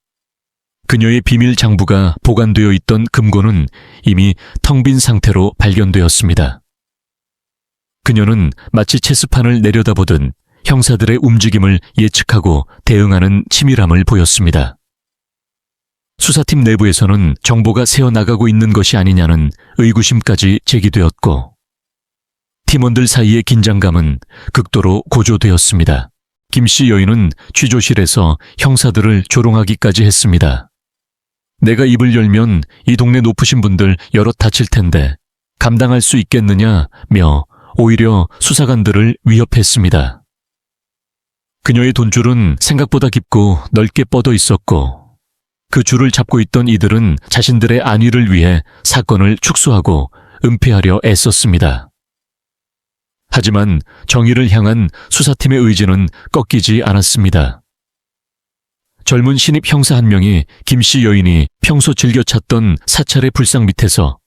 그녀의 비밀 장부가 보관되어 있던 금고는 이미 텅 빈 상태로 발견되었습니다. 그녀는 마치 체스판을 내려다보듯 형사들의 움직임을 예측하고 대응하는 치밀함을 보였습니다. 수사팀 내부에서는 정보가 새어나가고 있는 것이 아니냐는 의구심까지 제기되었고 팀원들 사이의 긴장감은 극도로 고조되었습니다. 김씨 여인은 취조실에서 형사들을 조롱하기까지 했습니다. 내가 입을 열면 이 동네 높으신 분들 여럿 다칠 텐데 감당할 수 있겠느냐며 오히려 수사관들을 위협했습니다. 그녀의 돈줄은 생각보다 깊고 넓게 뻗어 있었고 그 줄을 잡고 있던 이들은 자신들의 안위를 위해 사건을 축소하고 은폐하려 애썼습니다. 하지만 정의를 향한 수사팀의 의지는 꺾이지 않았습니다. 젊은 신입 형사 한 명이 김씨 여인이 평소 즐겨 찾던 사찰의 불상 밑에서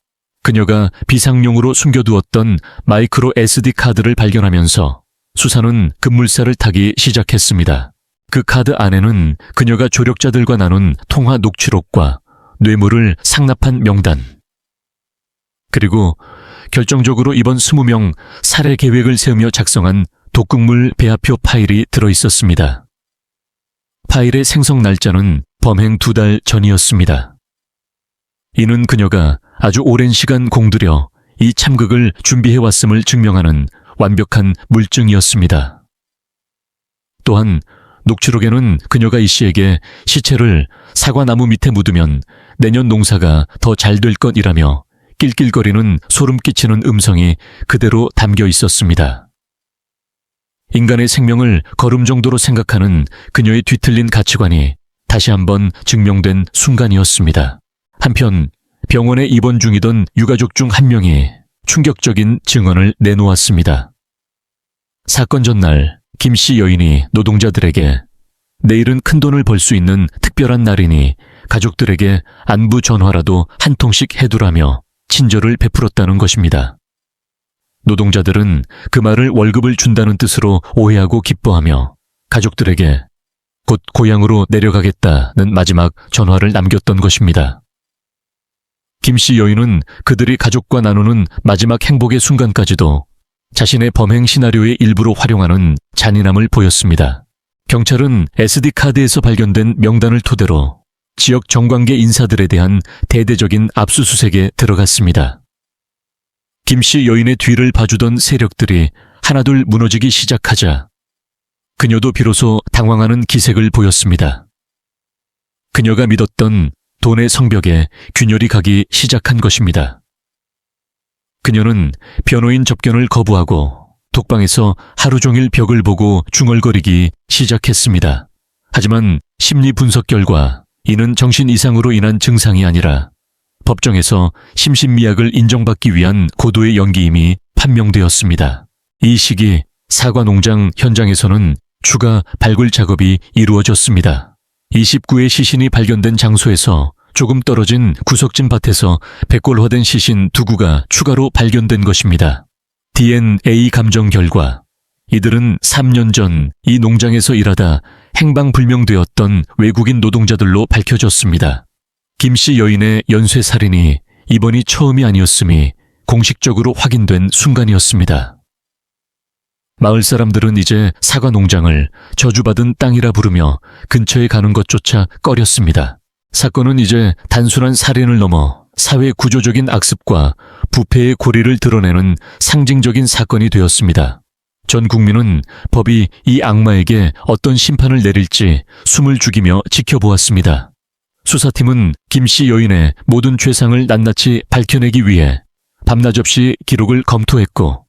그녀가 비상용으로 숨겨두었던 마이크로 SD 카드를 발견하면서 수사는 급물살을 타기 시작했습니다. 그 카드 안에는 그녀가 조력자들과 나눈 통화 녹취록과 뇌물을 상납한 명단, 그리고 결정적으로 이번 20명 살해 계획을 세우며 작성한 독극물 배합표 파일이 들어있었습니다. 파일의 생성 날짜는 범행 2달 전이었습니다. 이는 그녀가 아주 오랜 시간 공들여 이 참극을 준비해왔음을 증명하는 완벽한 물증이었습니다. 또한 녹취록에는 그녀가 이 씨에게 시체를 사과나무 밑에 묻으면 내년 농사가 더 잘 될 것이라며 낄낄거리는 소름 끼치는 음성이 그대로 담겨 있었습니다. 인간의 생명을 거름 정도로 생각하는 그녀의 뒤틀린 가치관이 다시 한번 증명된 순간이었습니다. 한편 병원에 입원 중이던 유가족 중 한 명이 충격적인 증언을 내놓았습니다. 사건 전날 김씨 여인이 노동자들에게 내일은 큰돈을 벌 수 있는 특별한 날이니 가족들에게 안부 전화라도 한 통씩 해두라며 친절을 베풀었다는 것입니다. 노동자들은 그 말을 월급을 준다는 뜻으로 오해하고 기뻐하며 가족들에게 곧 고향으로 내려가겠다는 마지막 전화를 남겼던 것입니다. 김씨 여인은 그들이 가족과 나누는 마지막 행복의 순간까지도 자신의 범행 시나리오의 일부로 활용하는 잔인함을 보였습니다. 경찰은 SD카드에서 발견된 명단을 토대로 지역 정관계 인사들에 대한 대대적인 압수수색에 들어갔습니다. 김씨 여인의 뒤를 봐주던 세력들이 하나둘 무너지기 시작하자 그녀도 비로소 당황하는 기색을 보였습니다. 그녀가 믿었던 돈의 성벽에 균열이 가기 시작한 것입니다. 그녀는 변호인 접견을 거부하고 독방에서 하루 종일 벽을 보고 중얼거리기 시작했습니다. 하지만 심리 분석 결과 이는 정신 이상으로 인한 증상이 아니라 법정에서 심신미약을 인정받기 위한 고도의 연기임이 판명되었습니다. 이 시기 사과 농장 현장에서는 추가 발굴 작업이 이루어졌습니다. 29의 시신이 발견된 장소에서 조금 떨어진 구석진 밭에서 백골화된 시신 2구가 추가로 발견된 것입니다. DNA 감정 결과 이들은 3년 전 이 농장에서 일하다 행방불명되었던 외국인 노동자들로 밝혀졌습니다. 김씨 여인의 연쇄살인이 이번이 처음이 아니었음이 공식적으로 확인된 순간이었습니다. 마을 사람들은 이제 사과 농장을 저주받은 땅이라 부르며 근처에 가는 것조차 꺼렸습니다. 사건은 이제 단순한 살인을 넘어 사회 구조적인 악습과 부패의 고리를 드러내는 상징적인 사건이 되었습니다. 전 국민은 법이 이 악마에게 어떤 심판을 내릴지 숨을 죽이며 지켜보았습니다. 수사팀은 김씨 여인의 모든 죄상을 낱낱이 밝혀내기 위해 밤낮 없이 기록을 검토했고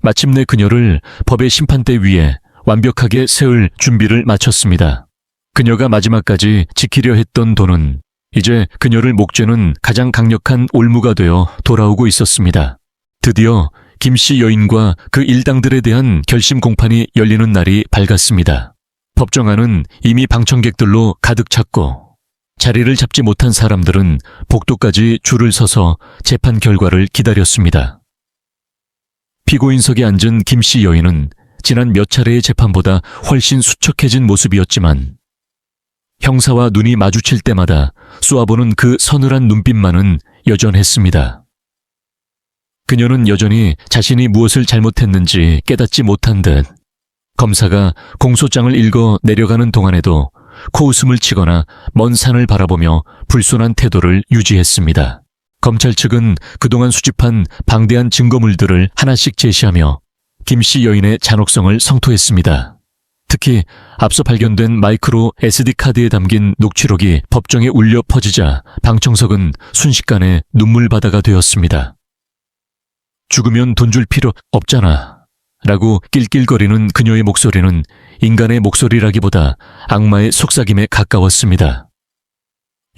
마침내 그녀를 법의 심판대 위에 완벽하게 세울 준비를 마쳤습니다. 그녀가 마지막까지 지키려 했던 돈은 이제 그녀를 목죄는 가장 강력한 올무가 되어 돌아오고 있었습니다. 드디어 김씨 여인과 그 일당들에 대한 결심 공판이 열리는 날이 밝았습니다. 법정안은 이미 방청객들로 가득 찼고 자리를 잡지 못한 사람들은 복도까지 줄을 서서 재판 결과를 기다렸습니다. 피고인석에 앉은 김씨 여인은 지난 몇 차례의 재판보다 훨씬 수척해진 모습이었지만 형사와 눈이 마주칠 때마다 쏘아보는 그 서늘한 눈빛만은 여전했습니다. 그녀는 여전히 자신이 무엇을 잘못했는지 깨닫지 못한 듯 검사가 공소장을 읽어 내려가는 동안에도 코웃음을 치거나 먼 산을 바라보며 불손한 태도를 유지했습니다. 검찰 측은 그동안 수집한 방대한 증거물들을 하나씩 제시하며 김씨 여인의 잔혹성을 성토했습니다. 특히 앞서 발견된 마이크로 SD카드에 담긴 녹취록이 법정에 울려 퍼지자 방청석은 순식간에 눈물바다가 되었습니다. 죽으면 돈 줄 필요 없잖아 라고 낄낄거리는 그녀의 목소리는 인간의 목소리라기보다 악마의 속삭임에 가까웠습니다.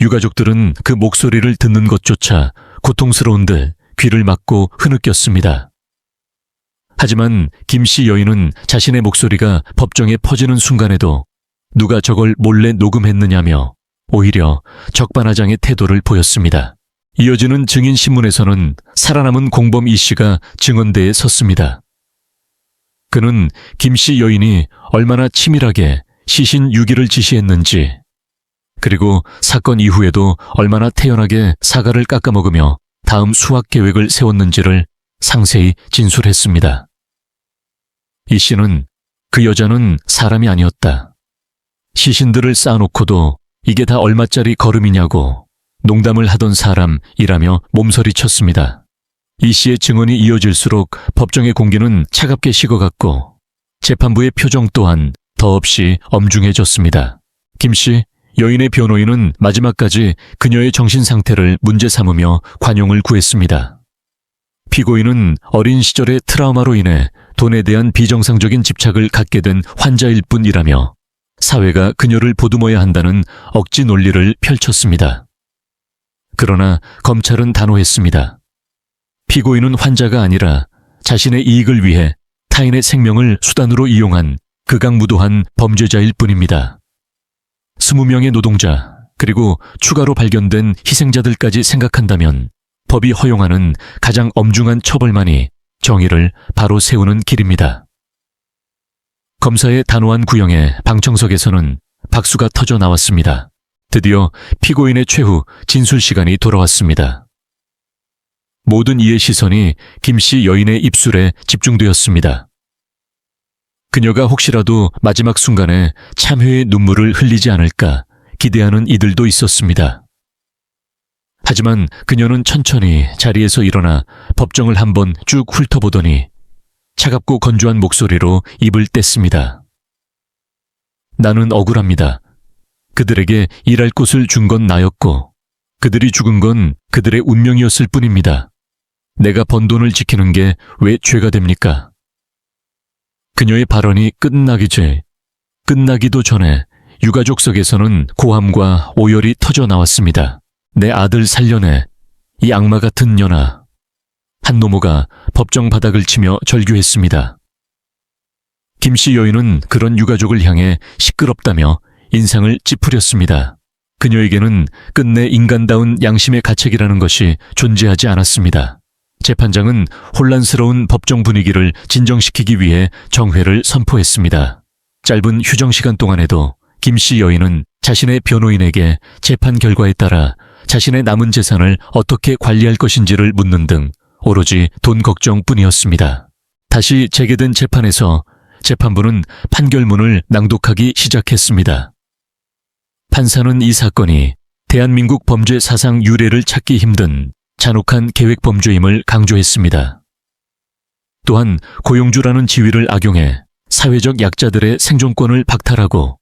유가족들은 그 목소리를 듣는 것조차 고통스러운 듯 귀를 막고 흐느꼈습니다. 하지만 김씨 여인은 자신의 목소리가 법정에 퍼지는 순간에도 누가 저걸 몰래 녹음했느냐며 오히려 적반하장의 태도를 보였습니다. 이어지는 증인신문에서는 살아남은 공범 이씨가 증언대에 섰습니다. 그는 김씨 여인이 얼마나 치밀하게 시신 유기를 지시했는지 그리고 사건 이후에도 얼마나 태연하게 사과를 깎아먹으며 다음 수학 계획을 세웠는지를 상세히 진술했습니다. 이 씨는 그 여자는 사람이 아니었다. 시신들을 쌓아놓고도 이게 다 얼마짜리 걸음이냐고 농담을 하던 사람이라며 몸서리쳤습니다. 이 씨의 증언이 이어질수록 법정의 공기는 차갑게 식어갔고 재판부의 표정 또한 더없이 엄중해졌습니다. 김 씨, 여인의 변호인은 마지막까지 그녀의 정신 상태를 문제 삼으며 관용을 구했습니다. 피고인은 어린 시절의 트라우마로 인해 돈에 대한 비정상적인 집착을 갖게 된 환자일 뿐이라며 사회가 그녀를 보듬어야 한다는 억지 논리를 펼쳤습니다. 그러나 검찰은 단호했습니다. 피고인은 환자가 아니라 자신의 이익을 위해 타인의 생명을 수단으로 이용한 극악무도한 범죄자일 뿐입니다. 20명의 노동자 그리고 추가로 발견된 희생자들까지 생각한다면 법이 허용하는 가장 엄중한 처벌만이 정의를 바로 세우는 길입니다. 검사의 단호한 구형에 방청석에서는 박수가 터져 나왔습니다. 드디어 피고인의 최후 진술 시간이 돌아왔습니다. 모든 이의 시선이 김씨 여인의 입술에 집중되었습니다. 그녀가 혹시라도 마지막 순간에 참회의 눈물을 흘리지 않을까 기대하는 이들도 있었습니다. 하지만 그녀는 천천히 자리에서 일어나 법정을 한번 쭉 훑어보더니 차갑고 건조한 목소리로 입을 뗐습니다. 나는 억울합니다. 그들에게 일할 곳을 준 건 나였고 그들이 죽은 건 그들의 운명이었을 뿐입니다. 내가 번 돈을 지키는 게 왜 죄가 됩니까? 그녀의 발언이 끝나기도 전에 유가족석에서는 고함과 오열이 터져 나왔습니다. 내 아들 살려내, 이 악마 같은 년아. 한 노모가 법정 바닥을 치며 절규했습니다. 김씨 여인은 그런 유가족을 향해 시끄럽다며 인상을 찌푸렸습니다. 그녀에게는 끝내 인간다운 양심의 가책이라는 것이 존재하지 않았습니다. 재판장은 혼란스러운 법정 분위기를 진정시키기 위해 정회를 선포했습니다. 짧은 휴정 시간 동안에도 김씨 여인은 자신의 변호인에게 재판 결과에 따라 자신의 남은 재산을 어떻게 관리할 것인지를 묻는 등 오로지 돈 걱정뿐이었습니다. 다시 재개된 재판에서 재판부는 판결문을 낭독하기 시작했습니다. 판사는 이 사건이 대한민국 범죄 사상 유례를 찾기 힘든 잔혹한 계획 범죄임을 강조했습니다. 또한 고용주라는 지위를 악용해 사회적 약자들의 생존권을 박탈하고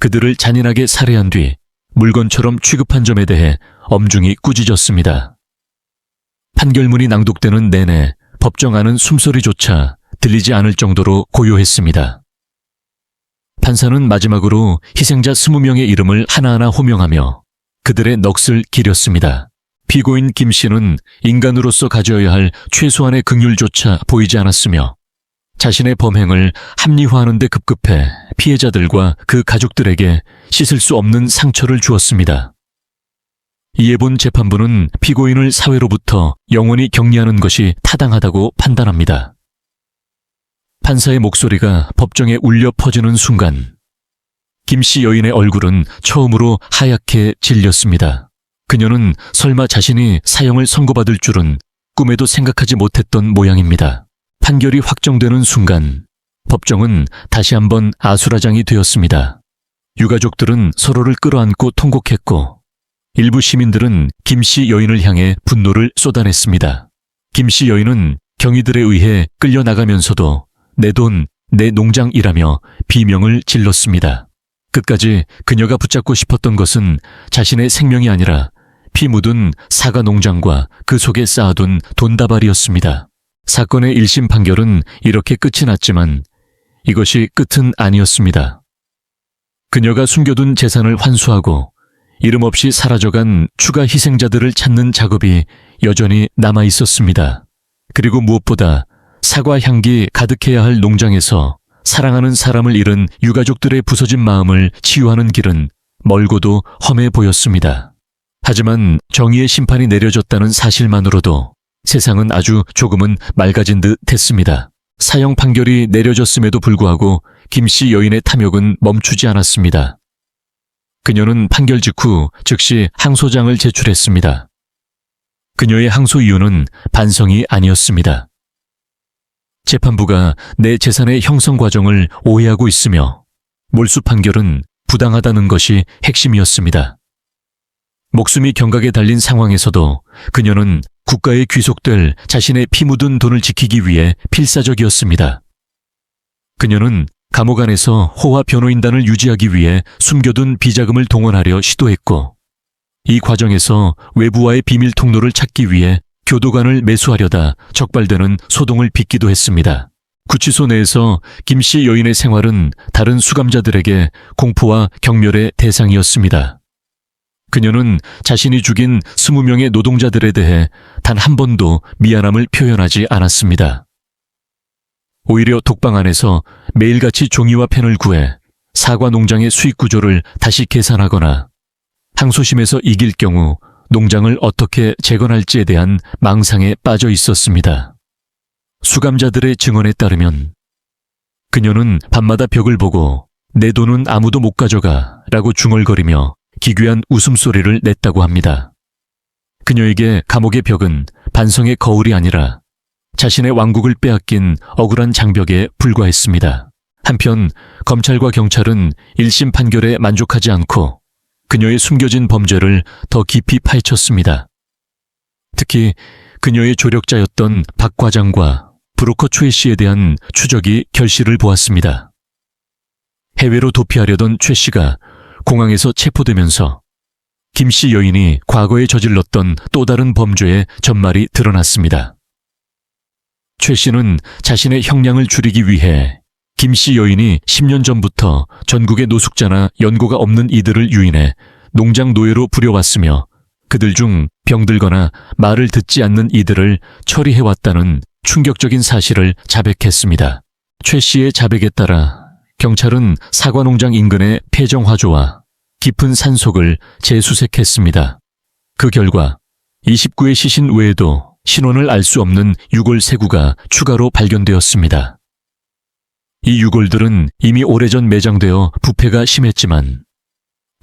그들을 잔인하게 살해한 뒤 물건처럼 취급한 점에 대해 엄중히 꾸짖었습니다. 판결문이 낭독되는 내내 법정 안은 숨소리조차 들리지 않을 정도로 고요했습니다. 판사는 마지막으로 희생자 20명의 이름을 하나하나 호명하며 그들의 넋을 기렸습니다. 피고인 김 씨는 인간으로서 가져야 할 최소한의 긍휼조차 보이지 않았으며 자신의 범행을 합리화하는 데 급급해 피해자들과 그 가족들에게 씻을 수 없는 상처를 주었습니다. 이에 본 재판부는 피고인을 사회로부터 영원히 격리하는 것이 타당하다고 판단합니다. 판사의 목소리가 법정에 울려 퍼지는 순간 김씨 여인의 얼굴은 처음으로 하얗게 질렸습니다. 그녀는 설마 자신이 사형을 선고받을 줄은 꿈에도 생각하지 못했던 모양입니다. 판결이 확정되는 순간 법정은 다시 한번 아수라장이 되었습니다. 유가족들은 서로를 끌어안고 통곡했고 일부 시민들은 김씨 여인을 향해 분노를 쏟아냈습니다. 김씨 여인은 경위들에 의해 끌려나가면서도 내 돈, 내 농장이라며 비명을 질렀습니다. 끝까지 그녀가 붙잡고 싶었던 것은 자신의 생명이 아니라 피 묻은 사과 농장과 그 속에 쌓아둔 돈다발이었습니다. 사건의 1심 판결은 이렇게 끝이 났지만 이것이 끝은 아니었습니다. 그녀가 숨겨둔 재산을 환수하고 이름 없이 사라져간 추가 희생자들을 찾는 작업이 여전히 남아 있었습니다. 그리고 무엇보다 사과 향기 가득해야 할 농장에서 사랑하는 사람을 잃은 유가족들의 부서진 마음을 치유하는 길은 멀고도 험해 보였습니다. 하지만 정의의 심판이 내려졌다는 사실만으로도 세상은 아주 조금은 맑아진 듯 했습니다. 사형 판결이 내려졌음에도 불구하고 김씨 여인의 탐욕은 멈추지 않았습니다. 그녀는 판결 직후 즉시 항소장을 제출했습니다. 그녀의 항소 이유는 반성이 아니었습니다. 재판부가 내 재산의 형성 과정을 오해하고 있으며 몰수 판결은 부당하다는 것이 핵심이었습니다. 목숨이 경각에 달린 상황에서도 그녀는 국가에 귀속될 자신의 피 묻은 돈을 지키기 위해 필사적이었습니다. 그녀는 감옥 안에서 호화 변호인단을 유지하기 위해 숨겨둔 비자금을 동원하려 시도했고 이 과정에서 외부와의 비밀 통로를 찾기 위해 교도관을 매수하려다 적발되는 소동을 빚기도 했습니다. 구치소 내에서 김씨 여인의 생활은 다른 수감자들에게 공포와 경멸의 대상이었습니다. 그녀는 자신이 죽인 20명의 노동자들에 대해 단 한 번도 미안함을 표현하지 않았습니다. 오히려 독방 안에서 매일같이 종이와 펜을 구해 사과 농장의 수익 구조를 다시 계산하거나 항소심에서 이길 경우 농장을 어떻게 재건할지에 대한 망상에 빠져 있었습니다. 수감자들의 증언에 따르면 그녀는 밤마다 벽을 보고 내 돈은 아무도 못 가져가 라고 중얼거리며 기괴한 웃음소리를 냈다고 합니다. 그녀에게 감옥의 벽은 반성의 거울이 아니라 자신의 왕국을 빼앗긴 억울한 장벽에 불과했습니다. 한편 검찰과 경찰은 1심 판결에 만족하지 않고 그녀의 숨겨진 범죄를 더 깊이 파헤쳤습니다. 특히 그녀의 조력자였던 박 과장과 브로커 최 씨에 대한 추적이 결실을 보았습니다. 해외로 도피하려던 최 씨가 공항에서 체포되면서 김 씨 여인이 과거에 저질렀던 또 다른 범죄의 전말이 드러났습니다. 최 씨는 자신의 형량을 줄이기 위해 김 씨 여인이 10년 전부터 전국의 노숙자나 연고가 없는 이들을 유인해 농장 노예로 부려왔으며 그들 중 병들거나 말을 듣지 않는 이들을 처리해왔다는 충격적인 사실을 자백했습니다. 최 씨의 자백에 따라 경찰은 사과농장 인근의 폐정화조와 깊은 산속을 재수색했습니다. 그 결과 29의 시신 외에도 신원을 알 수 없는 유골 3구가 추가로 발견되었습니다. 이 유골들은 이미 오래전 매장되어 부패가 심했지만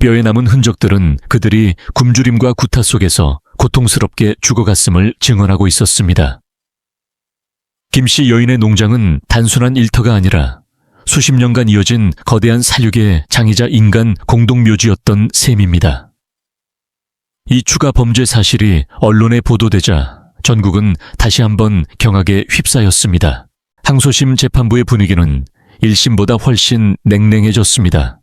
뼈에 남은 흔적들은 그들이 굶주림과 구타 속에서 고통스럽게 죽어갔음을 증언하고 있었습니다. 김 씨 여인의 농장은 단순한 일터가 아니라 수십 년간 이어진 거대한 살육의 장이자 인간 공동묘지였던 셈입니다. 이 추가 범죄 사실이 언론에 보도되자 전국은 다시 한번 경악에 휩싸였습니다. 항소심 재판부의 분위기는 1심보다 훨씬 냉랭해졌습니다.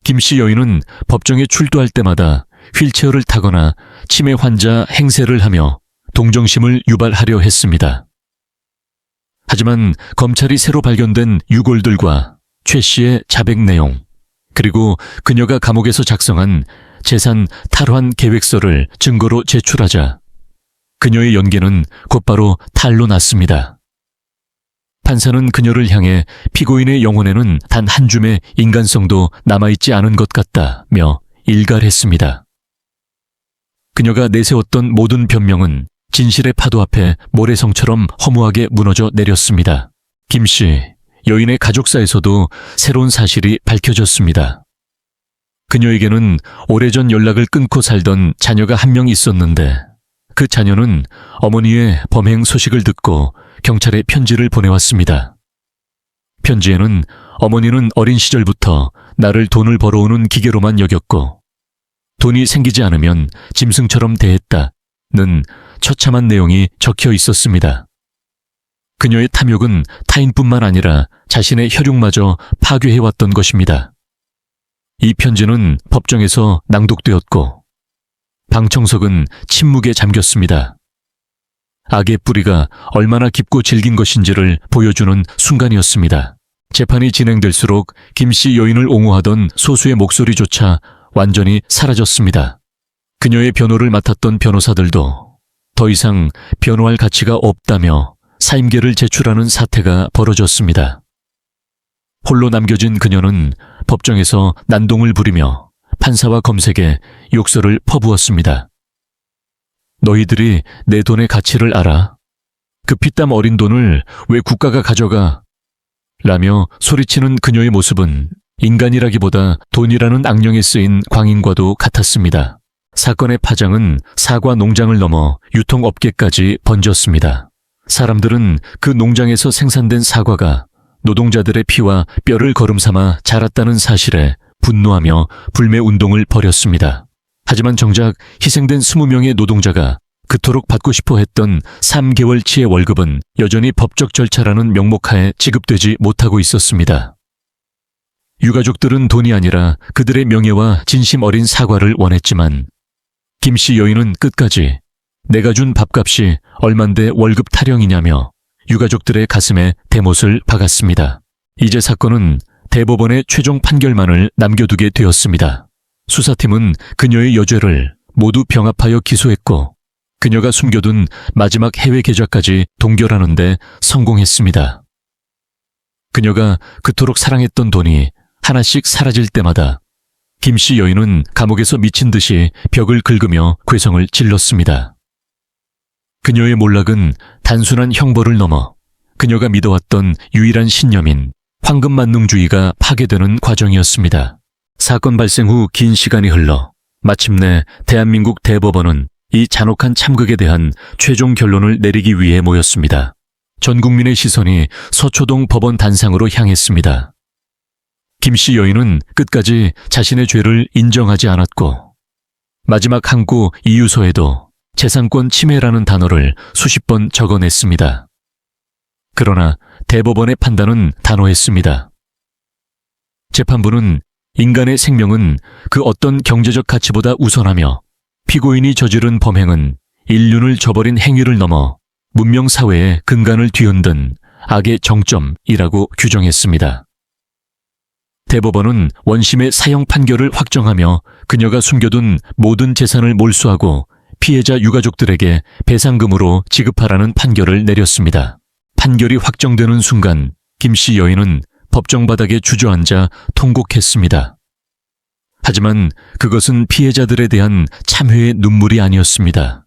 김 씨 여인은 법정에 출두할 때마다 휠체어를 타거나 치매 환자 행세를 하며 동정심을 유발하려 했습니다. 하지만 검찰이 새로 발견된 유골들과 최 씨의 자백 내용, 그리고 그녀가 감옥에서 작성한 재산 탈환 계획서를 증거로 제출하자 그녀의 연계는 곧바로 탄로 났습니다. 판사는 그녀를 향해 피고인의 영혼에는 단 한 줌의 인간성도 남아있지 않은 것 같다며 일갈했습니다. 그녀가 내세웠던 모든 변명은 진실의 파도 앞에 모래성처럼 허무하게 무너져 내렸습니다. 김 씨, 여인의 가족사에서도 새로운 사실이 밝혀졌습니다. 그녀에게는 오래전 연락을 끊고 살던 자녀가 한 명 있었는데 그 자녀는 어머니의 범행 소식을 듣고 경찰에 편지를 보내왔습니다. 편지에는 어머니는 어린 시절부터 나를 돈을 벌어오는 기계로만 여겼고 돈이 생기지 않으면 짐승처럼 대했다는 처참한 내용이 적혀 있었습니다. 그녀의 탐욕은 타인뿐만 아니라 자신의 혈육마저 파괴해왔던 것입니다. 이 편지는 법정에서 낭독되었고 방청석은 침묵에 잠겼습니다. 악의 뿌리가 얼마나 깊고 질긴 것인지를 보여주는 순간이었습니다. 재판이 진행될수록 김 씨 여인을 옹호하던 소수의 목소리조차 완전히 사라졌습니다. 그녀의 변호를 맡았던 변호사들도 더 이상 변호할 가치가 없다며 사임계를 제출하는 사태가 벌어졌습니다. 홀로 남겨진 그녀는 법정에서 난동을 부리며 판사와 검색에 욕설을 퍼부었습니다. 너희들이 내 돈의 가치를 알아? 그 피땀 어린 돈을 왜 국가가 가져가? 라며 소리치는 그녀의 모습은 인간이라기보다 돈이라는 악령에 쓰인 광인과도 같았습니다. 사건의 파장은 사과 농장을 넘어 유통업계까지 번졌습니다. 사람들은 그 농장에서 생산된 사과가 노동자들의 피와 뼈를 거름삼아 자랐다는 사실에 분노하며 불매운동을 벌였습니다. 하지만 정작 희생된 20명의 노동자가 그토록 받고 싶어 했던 3개월치의 월급은 여전히 법적 절차라는 명목하에 지급되지 못하고 있었습니다. 유가족들은 돈이 아니라 그들의 명예와 진심 어린 사과를 원했지만 김 씨 여인은 끝까지 내가 준 밥값이 얼만데 월급 타령이냐며 유가족들의 가슴에 대못을 박았습니다. 이제 사건은 대법원의 최종 판결만을 남겨두게 되었습니다. 수사팀은 그녀의 여죄를 모두 병합하여 기소했고 그녀가 숨겨둔 마지막 해외 계좌까지 동결하는 데 성공했습니다. 그녀가 그토록 사랑했던 돈이 하나씩 사라질 때마다 김 씨 여인은 감옥에서 미친 듯이 벽을 긁으며 괴성을 질렀습니다. 그녀의 몰락은 단순한 형벌을 넘어 그녀가 믿어왔던 유일한 신념인 황금만능주의가 파괴되는 과정이었습니다. 사건 발생 후 긴 시간이 흘러 마침내 대한민국 대법원은 이 잔혹한 참극에 대한 최종 결론을 내리기 위해 모였습니다. 전 국민의 시선이 서초동 법원 단상으로 향했습니다. 김 씨 여인은 끝까지 자신의 죄를 인정하지 않았고 마지막 항고 이유서에도 재산권 침해라는 단어를 수십 번 적어냈습니다. 그러나 대법원의 판단은 단호했습니다. 재판부는 인간의 생명은 그 어떤 경제적 가치보다 우선하며 피고인이 저지른 범행은 인륜을 저버린 행위를 넘어 문명사회의 근간을 뒤흔든 악의 정점이라고 규정했습니다. 대법원은 원심의 사형 판결을 확정하며 그녀가 숨겨둔 모든 재산을 몰수하고 피해자 유가족들에게 배상금으로 지급하라는 판결을 내렸습니다. 판결이 확정되는 순간 김 씨 여인은 법정 바닥에 주저앉아 통곡했습니다. 하지만 그것은 피해자들에 대한 참회의 눈물이 아니었습니다.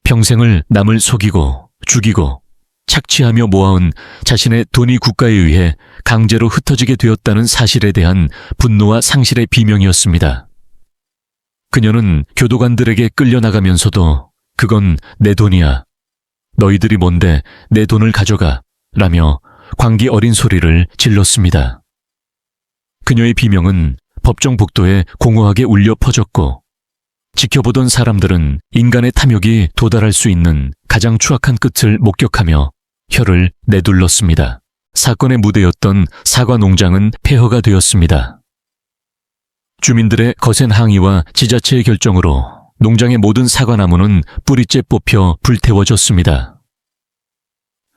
평생을 남을 속이고 죽이고 착취하며 모아온 자신의 돈이 국가에 의해 강제로 흩어지게 되었다는 사실에 대한 분노와 상실의 비명이었습니다. 그녀는 교도관들에게 끌려나가면서도 그건 내 돈이야. 너희들이 뭔데 내 돈을 가져가 라며 광기 어린 소리를 질렀습니다. 그녀의 비명은 법정 복도에 공허하게 울려 퍼졌고 지켜보던 사람들은 인간의 탐욕이 도달할 수 있는 가장 추악한 끝을 목격하며 혀를 내둘렀습니다. 사건의 무대였던 사과 농장은 폐허가 되었습니다. 주민들의 거센 항의와 지자체의 결정으로 농장의 모든 사과나무는 뿌리째 뽑혀 불태워졌습니다.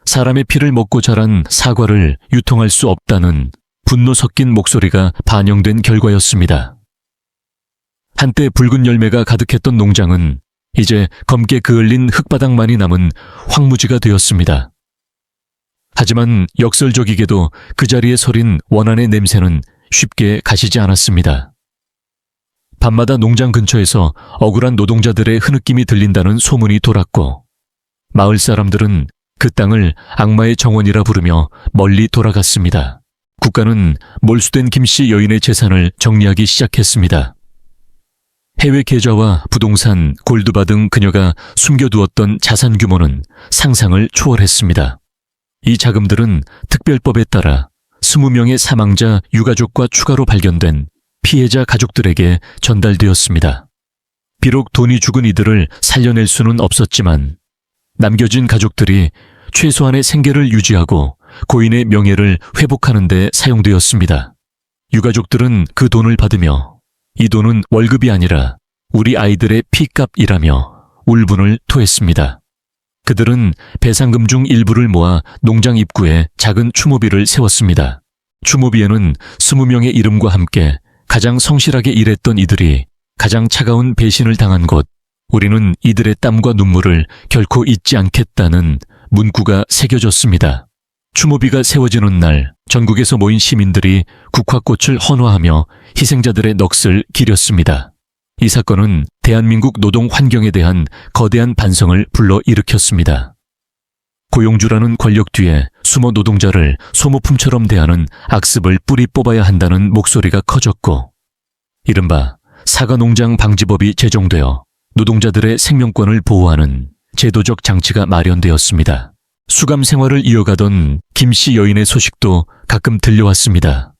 사람의 피를 먹고 자란 사과를 유통할 수 없다는 분노 섞인 목소리가 반영된 결과였습니다. 한때 붉은 열매가 가득했던 농장은 이제 검게 그을린 흙바닥만이 남은 황무지가 되었습니다. 하지만 역설적이게도 그 자리에 서린 원한의 냄새는 쉽게 가시지 않았습니다. 밤마다 농장 근처에서 억울한 노동자들의 흐느낌이 들린다는 소문이 돌았고 마을 사람들은 그 땅을 악마의 정원이라 부르며 멀리 돌아갔습니다. 국가는 몰수된 김 씨 여인의 재산을 정리하기 시작했습니다. 해외 계좌와 부동산, 골드바 등 그녀가 숨겨두었던 자산 규모는 상상을 초월했습니다. 이 자금들은 특별법에 따라 20명의 사망자 유가족과 추가로 발견된 피해자 가족들에게 전달되었습니다. 비록 돈이 죽은 이들을 살려낼 수는 없었지만 남겨진 가족들이 최소한의 생계를 유지하고 고인의 명예를 회복하는 데 사용되었습니다. 유가족들은 그 돈을 받으며 이 돈은 월급이 아니라 우리 아이들의 피값이라며 울분을 토했습니다. 그들은 배상금 중 일부를 모아 농장 입구에 작은 추모비를 세웠습니다. 추모비에는 20명의 이름과 함께 가장 성실하게 일했던 이들이 가장 차가운 배신을 당한 곳, 우리는 이들의 땀과 눈물을 결코 잊지 않겠다는 문구가 새겨졌습니다. 추모비가 세워지는 날 전국에서 모인 시민들이 국화꽃을 헌화하며 희생자들의 넋을 기렸습니다. 이 사건은 대한민국 노동 환경에 대한 거대한 반성을 불러일으켰습니다. 고용주라는 권력 뒤에 숨어 노동자를 소모품처럼 대하는 악습을 뿌리 뽑아야 한다는 목소리가 커졌고 이른바 사과농장 방지법이 제정되어 노동자들의 생명권을 보호하는 제도적 장치가 마련되었습니다. 수감 생활을 이어가던 김 씨 여인의 소식도 가끔 들려왔습니다.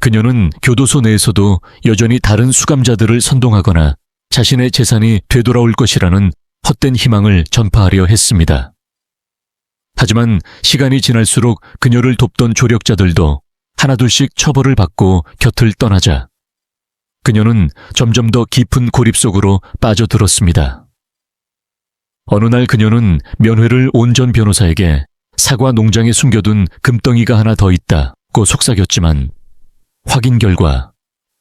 그녀는 교도소 내에서도 여전히 다른 수감자들을 선동하거나 자신의 재산이 되돌아올 것이라는 헛된 희망을 전파하려 했습니다. 하지만 시간이 지날수록 그녀를 돕던 조력자들도 하나둘씩 처벌을 받고 곁을 떠나자 그녀는 점점 더 깊은 고립 속으로 빠져들었습니다. 어느 날 그녀는 면회를 온 전 변호사에게 사과 농장에 숨겨둔 금덩이가 하나 더 있다고 속삭였지만 확인 결과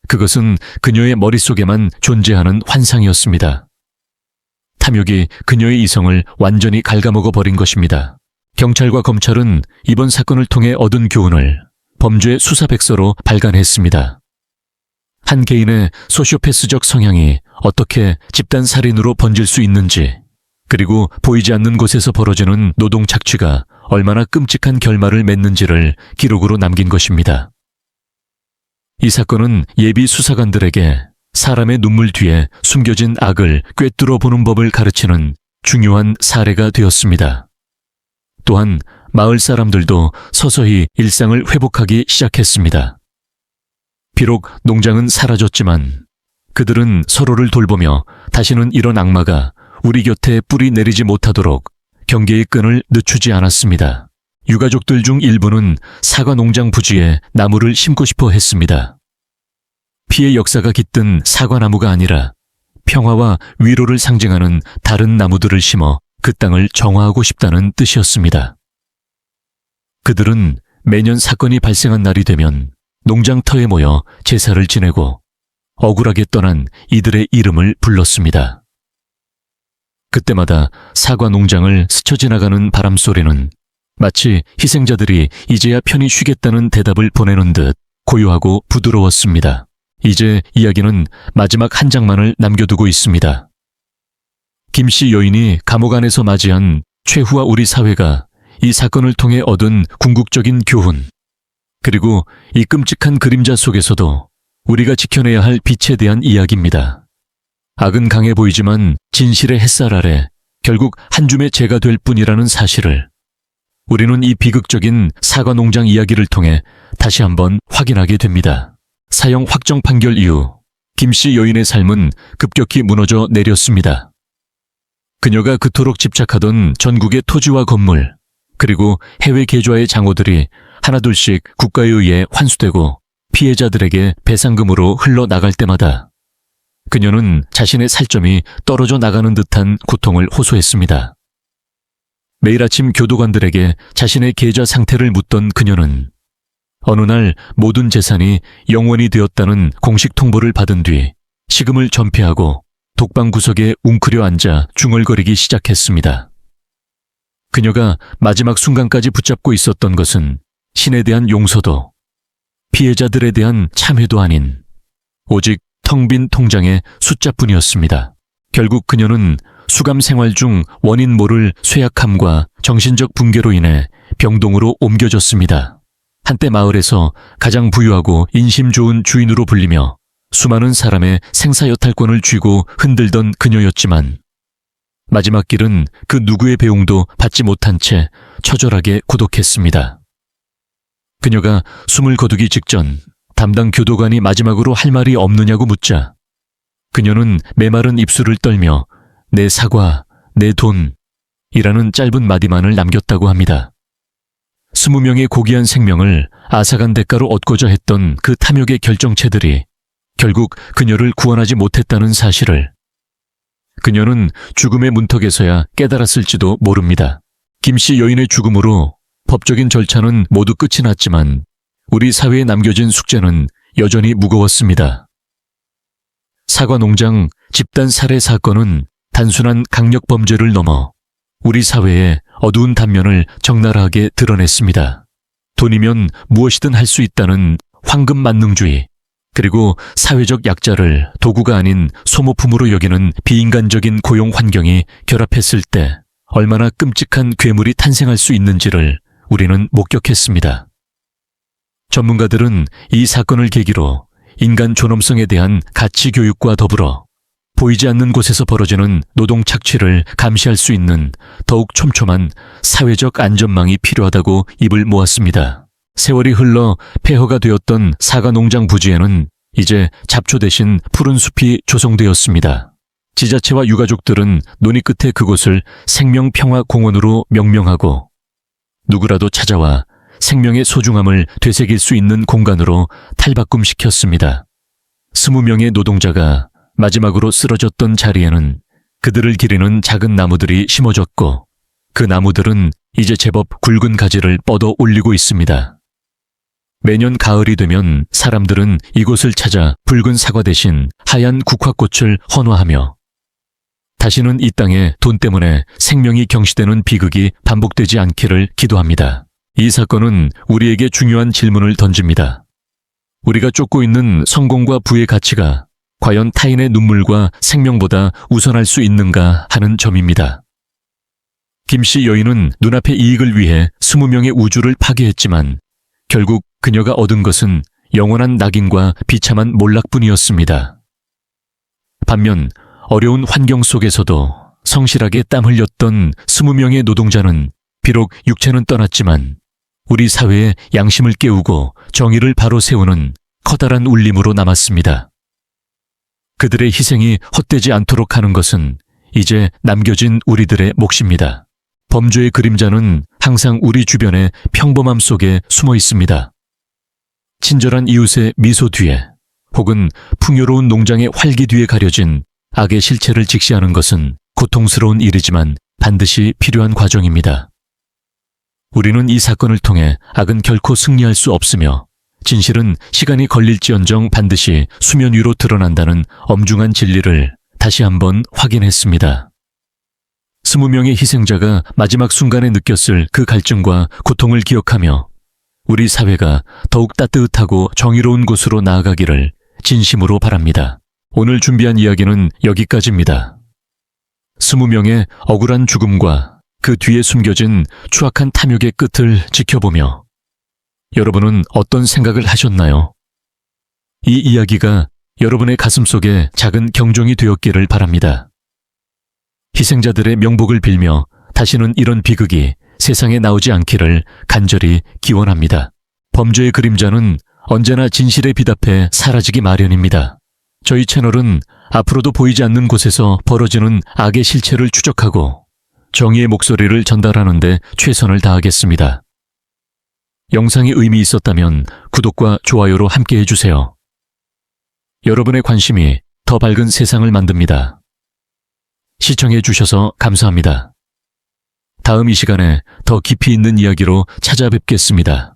그것은 그녀의 머릿속에만 존재하는 환상이었습니다. 탐욕이 그녀의 이성을 완전히 갉아먹어 버린 것입니다. 경찰과 검찰은 이번 사건을 통해 얻은 교훈을 범죄 수사백서로 발간했습니다. 한 개인의 소시오패스적 성향이 어떻게 집단 살인으로 번질 수 있는지, 그리고 보이지 않는 곳에서 벌어지는 노동 착취가 얼마나 끔찍한 결말을 맺는지를 기록으로 남긴 것입니다. 이 사건은 예비 수사관들에게 사람의 눈물 뒤에 숨겨진 악을 꿰뚫어 보는 법을 가르치는 중요한 사례가 되었습니다. 또한 마을 사람들도 서서히 일상을 회복하기 시작했습니다. 비록 농장은 사라졌지만 그들은 서로를 돌보며 다시는 이런 악마가 우리 곁에 뿌리 내리지 못하도록 경계의 끈을 늦추지 않았습니다. 유가족들 중 일부는 사과 농장 부지에 나무를 심고 싶어 했습니다. 피해 역사가 깃든 사과나무가 아니라 평화와 위로를 상징하는 다른 나무들을 심어 그 땅을 정화하고 싶다는 뜻이었습니다. 그들은 매년 사건이 발생한 날이 되면 농장터에 모여 제사를 지내고 억울하게 떠난 이들의 이름을 불렀습니다. 그때마다 사과 농장을 스쳐 지나가는 바람 소리는 마치 희생자들이 이제야 편히 쉬겠다는 대답을 보내는 듯 고요하고 부드러웠습니다. 이제 이야기는 마지막 한 장만을 남겨두고 있습니다. 김씨 여인이 감옥 안에서 맞이한 최후와 우리 사회가 이 사건을 통해 얻은 궁극적인 교훈, 그리고 이 끔찍한 그림자 속에서도 우리가 지켜내야 할 빛에 대한 이야기입니다. 악은 강해 보이지만 진실의 햇살 아래 결국 한 줌의 재가 될 뿐이라는 사실을 우리는 이 비극적인 사과 농장 이야기를 통해 다시 한번 확인하게 됩니다. 사형 확정 판결 이후 김씨 여인의 삶은 급격히 무너져 내렸습니다. 그녀가 그토록 집착하던 전국의 토지와 건물, 그리고 해외 계좌의 장호들이 하나둘씩 국가에 의해 환수되고 피해자들에게 배상금으로 흘러나갈 때마다 그녀는 자신의 살점이 떨어져 나가는 듯한 고통을 호소했습니다. 매일 아침 교도관들에게 자신의 계좌 상태를 묻던 그녀는 어느 날 모든 재산이 영원이 되었다는 공식 통보를 받은 뒤 식음을 전폐하고 독방 구석에 웅크려 앉아 중얼거리기 시작했습니다. 그녀가 마지막 순간까지 붙잡고 있었던 것은 신에 대한 용서도 피해자들에 대한 참회도 아닌 오직 텅 빈 통장의 숫자뿐이었습니다. 결국 그녀는 수감 생활 중 원인 모를 쇠약함과 정신적 붕괴로 인해 병동으로 옮겨졌습니다. 한때 마을에서 가장 부유하고 인심 좋은 주인으로 불리며 수많은 사람의 생사여탈권을 쥐고 흔들던 그녀였지만 마지막 길은 그 누구의 배웅도 받지 못한 채 처절하게 고독했습니다. 그녀가 숨을 거두기 직전 담당 교도관이 마지막으로 할 말이 없느냐고 묻자 그녀는 메마른 입술을 떨며 내 사과, 내 돈이라는 짧은 마디만을 남겼다고 합니다. 20명의 고귀한 생명을 앗아간 대가로 얻고자 했던 그 탐욕의 결정체들이 결국 그녀를 구원하지 못했다는 사실을 그녀는 죽음의 문턱에서야 깨달았을지도 모릅니다. 김씨 여인의 죽음으로 법적인 절차는 모두 끝이 났지만 우리 사회에 남겨진 숙제는 여전히 무거웠습니다. 사과 농장 집단 살해 사건은 단순한 강력 범죄를 넘어 우리 사회의 어두운 단면을 적나라하게 드러냈습니다. 돈이면 무엇이든 할 수 있다는 황금 만능주의, 그리고 사회적 약자를 도구가 아닌 소모품으로 여기는 비인간적인 고용 환경이 결합했을 때 얼마나 끔찍한 괴물이 탄생할 수 있는지를 우리는 목격했습니다. 전문가들은 이 사건을 계기로 인간 존엄성에 대한 가치 교육과 더불어 보이지 않는 곳에서 벌어지는 노동 착취를 감시할 수 있는 더욱 촘촘한 사회적 안전망이 필요하다고 입을 모았습니다. 세월이 흘러 폐허가 되었던 사과 농장 부지에는 이제 잡초 대신 푸른 숲이 조성되었습니다. 지자체와 유가족들은 논의 끝에 그곳을 생명평화공원으로 명명하고 누구라도 찾아와 생명의 소중함을 되새길 수 있는 공간으로 탈바꿈시켰습니다. 20명의 노동자가 마지막으로 쓰러졌던 자리에는 그들을 기리는 작은 나무들이 심어졌고 그 나무들은 이제 제법 굵은 가지를 뻗어 올리고 있습니다. 매년 가을이 되면 사람들은 이곳을 찾아 붉은 사과 대신 하얀 국화꽃을 헌화하며 다시는 이 땅에 돈 때문에 생명이 경시되는 비극이 반복되지 않기를 기도합니다. 이 사건은 우리에게 중요한 질문을 던집니다. 우리가 쫓고 있는 성공과 부의 가치가 과연 타인의 눈물과 생명보다 우선할 수 있는가 하는 점입니다. 김씨 여인은 눈앞의 이익을 위해 20명의 우주를 파괴했지만 결국 그녀가 얻은 것은 영원한 낙인과 비참한 몰락뿐이었습니다. 반면 어려운 환경 속에서도 성실하게 땀 흘렸던 20명의 노동자는 비록 육체는 떠났지만 우리 사회의 양심을 깨우고 정의를 바로 세우는 커다란 울림으로 남았습니다. 그들의 희생이 헛되지 않도록 하는 것은 이제 남겨진 우리들의 몫입니다. 범죄의 그림자는 항상 우리 주변의 평범함 속에 숨어 있습니다. 친절한 이웃의 미소 뒤에 혹은 풍요로운 농장의 활기 뒤에 가려진 악의 실체를 직시하는 것은 고통스러운 일이지만 반드시 필요한 과정입니다. 우리는 이 사건을 통해 악은 결코 승리할 수 없으며 진실은 시간이 걸릴지언정 반드시 수면 위로 드러난다는 엄중한 진리를 다시 한번 확인했습니다. 20명의 희생자가 마지막 순간에 느꼈을 그 갈증과 고통을 기억하며 우리 사회가 더욱 따뜻하고 정의로운 곳으로 나아가기를 진심으로 바랍니다. 오늘 준비한 이야기는 여기까지입니다. 20명의 억울한 죽음과 그 뒤에 숨겨진 추악한 탐욕의 끝을 지켜보며 여러분은 어떤 생각을 하셨나요? 이 이야기가 여러분의 가슴속에 작은 경종이 되었기를 바랍니다. 희생자들의 명복을 빌며 다시는 이런 비극이 세상에 나오지 않기를 간절히 기원합니다. 범죄의 그림자는 언제나 진실에 비답해 사라지기 마련입니다. 저희 채널은 앞으로도 보이지 않는 곳에서 벌어지는 악의 실체를 추적하고 정의의 목소리를 전달하는 데 최선을 다하겠습니다. 영상이 의미 있었다면 구독과 좋아요로 함께 해주세요. 여러분의 관심이 더 밝은 세상을 만듭니다. 시청해 주셔서 감사합니다. 다음 이 시간에 더 깊이 있는 이야기로 찾아뵙겠습니다.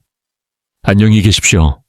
안녕히 계십시오.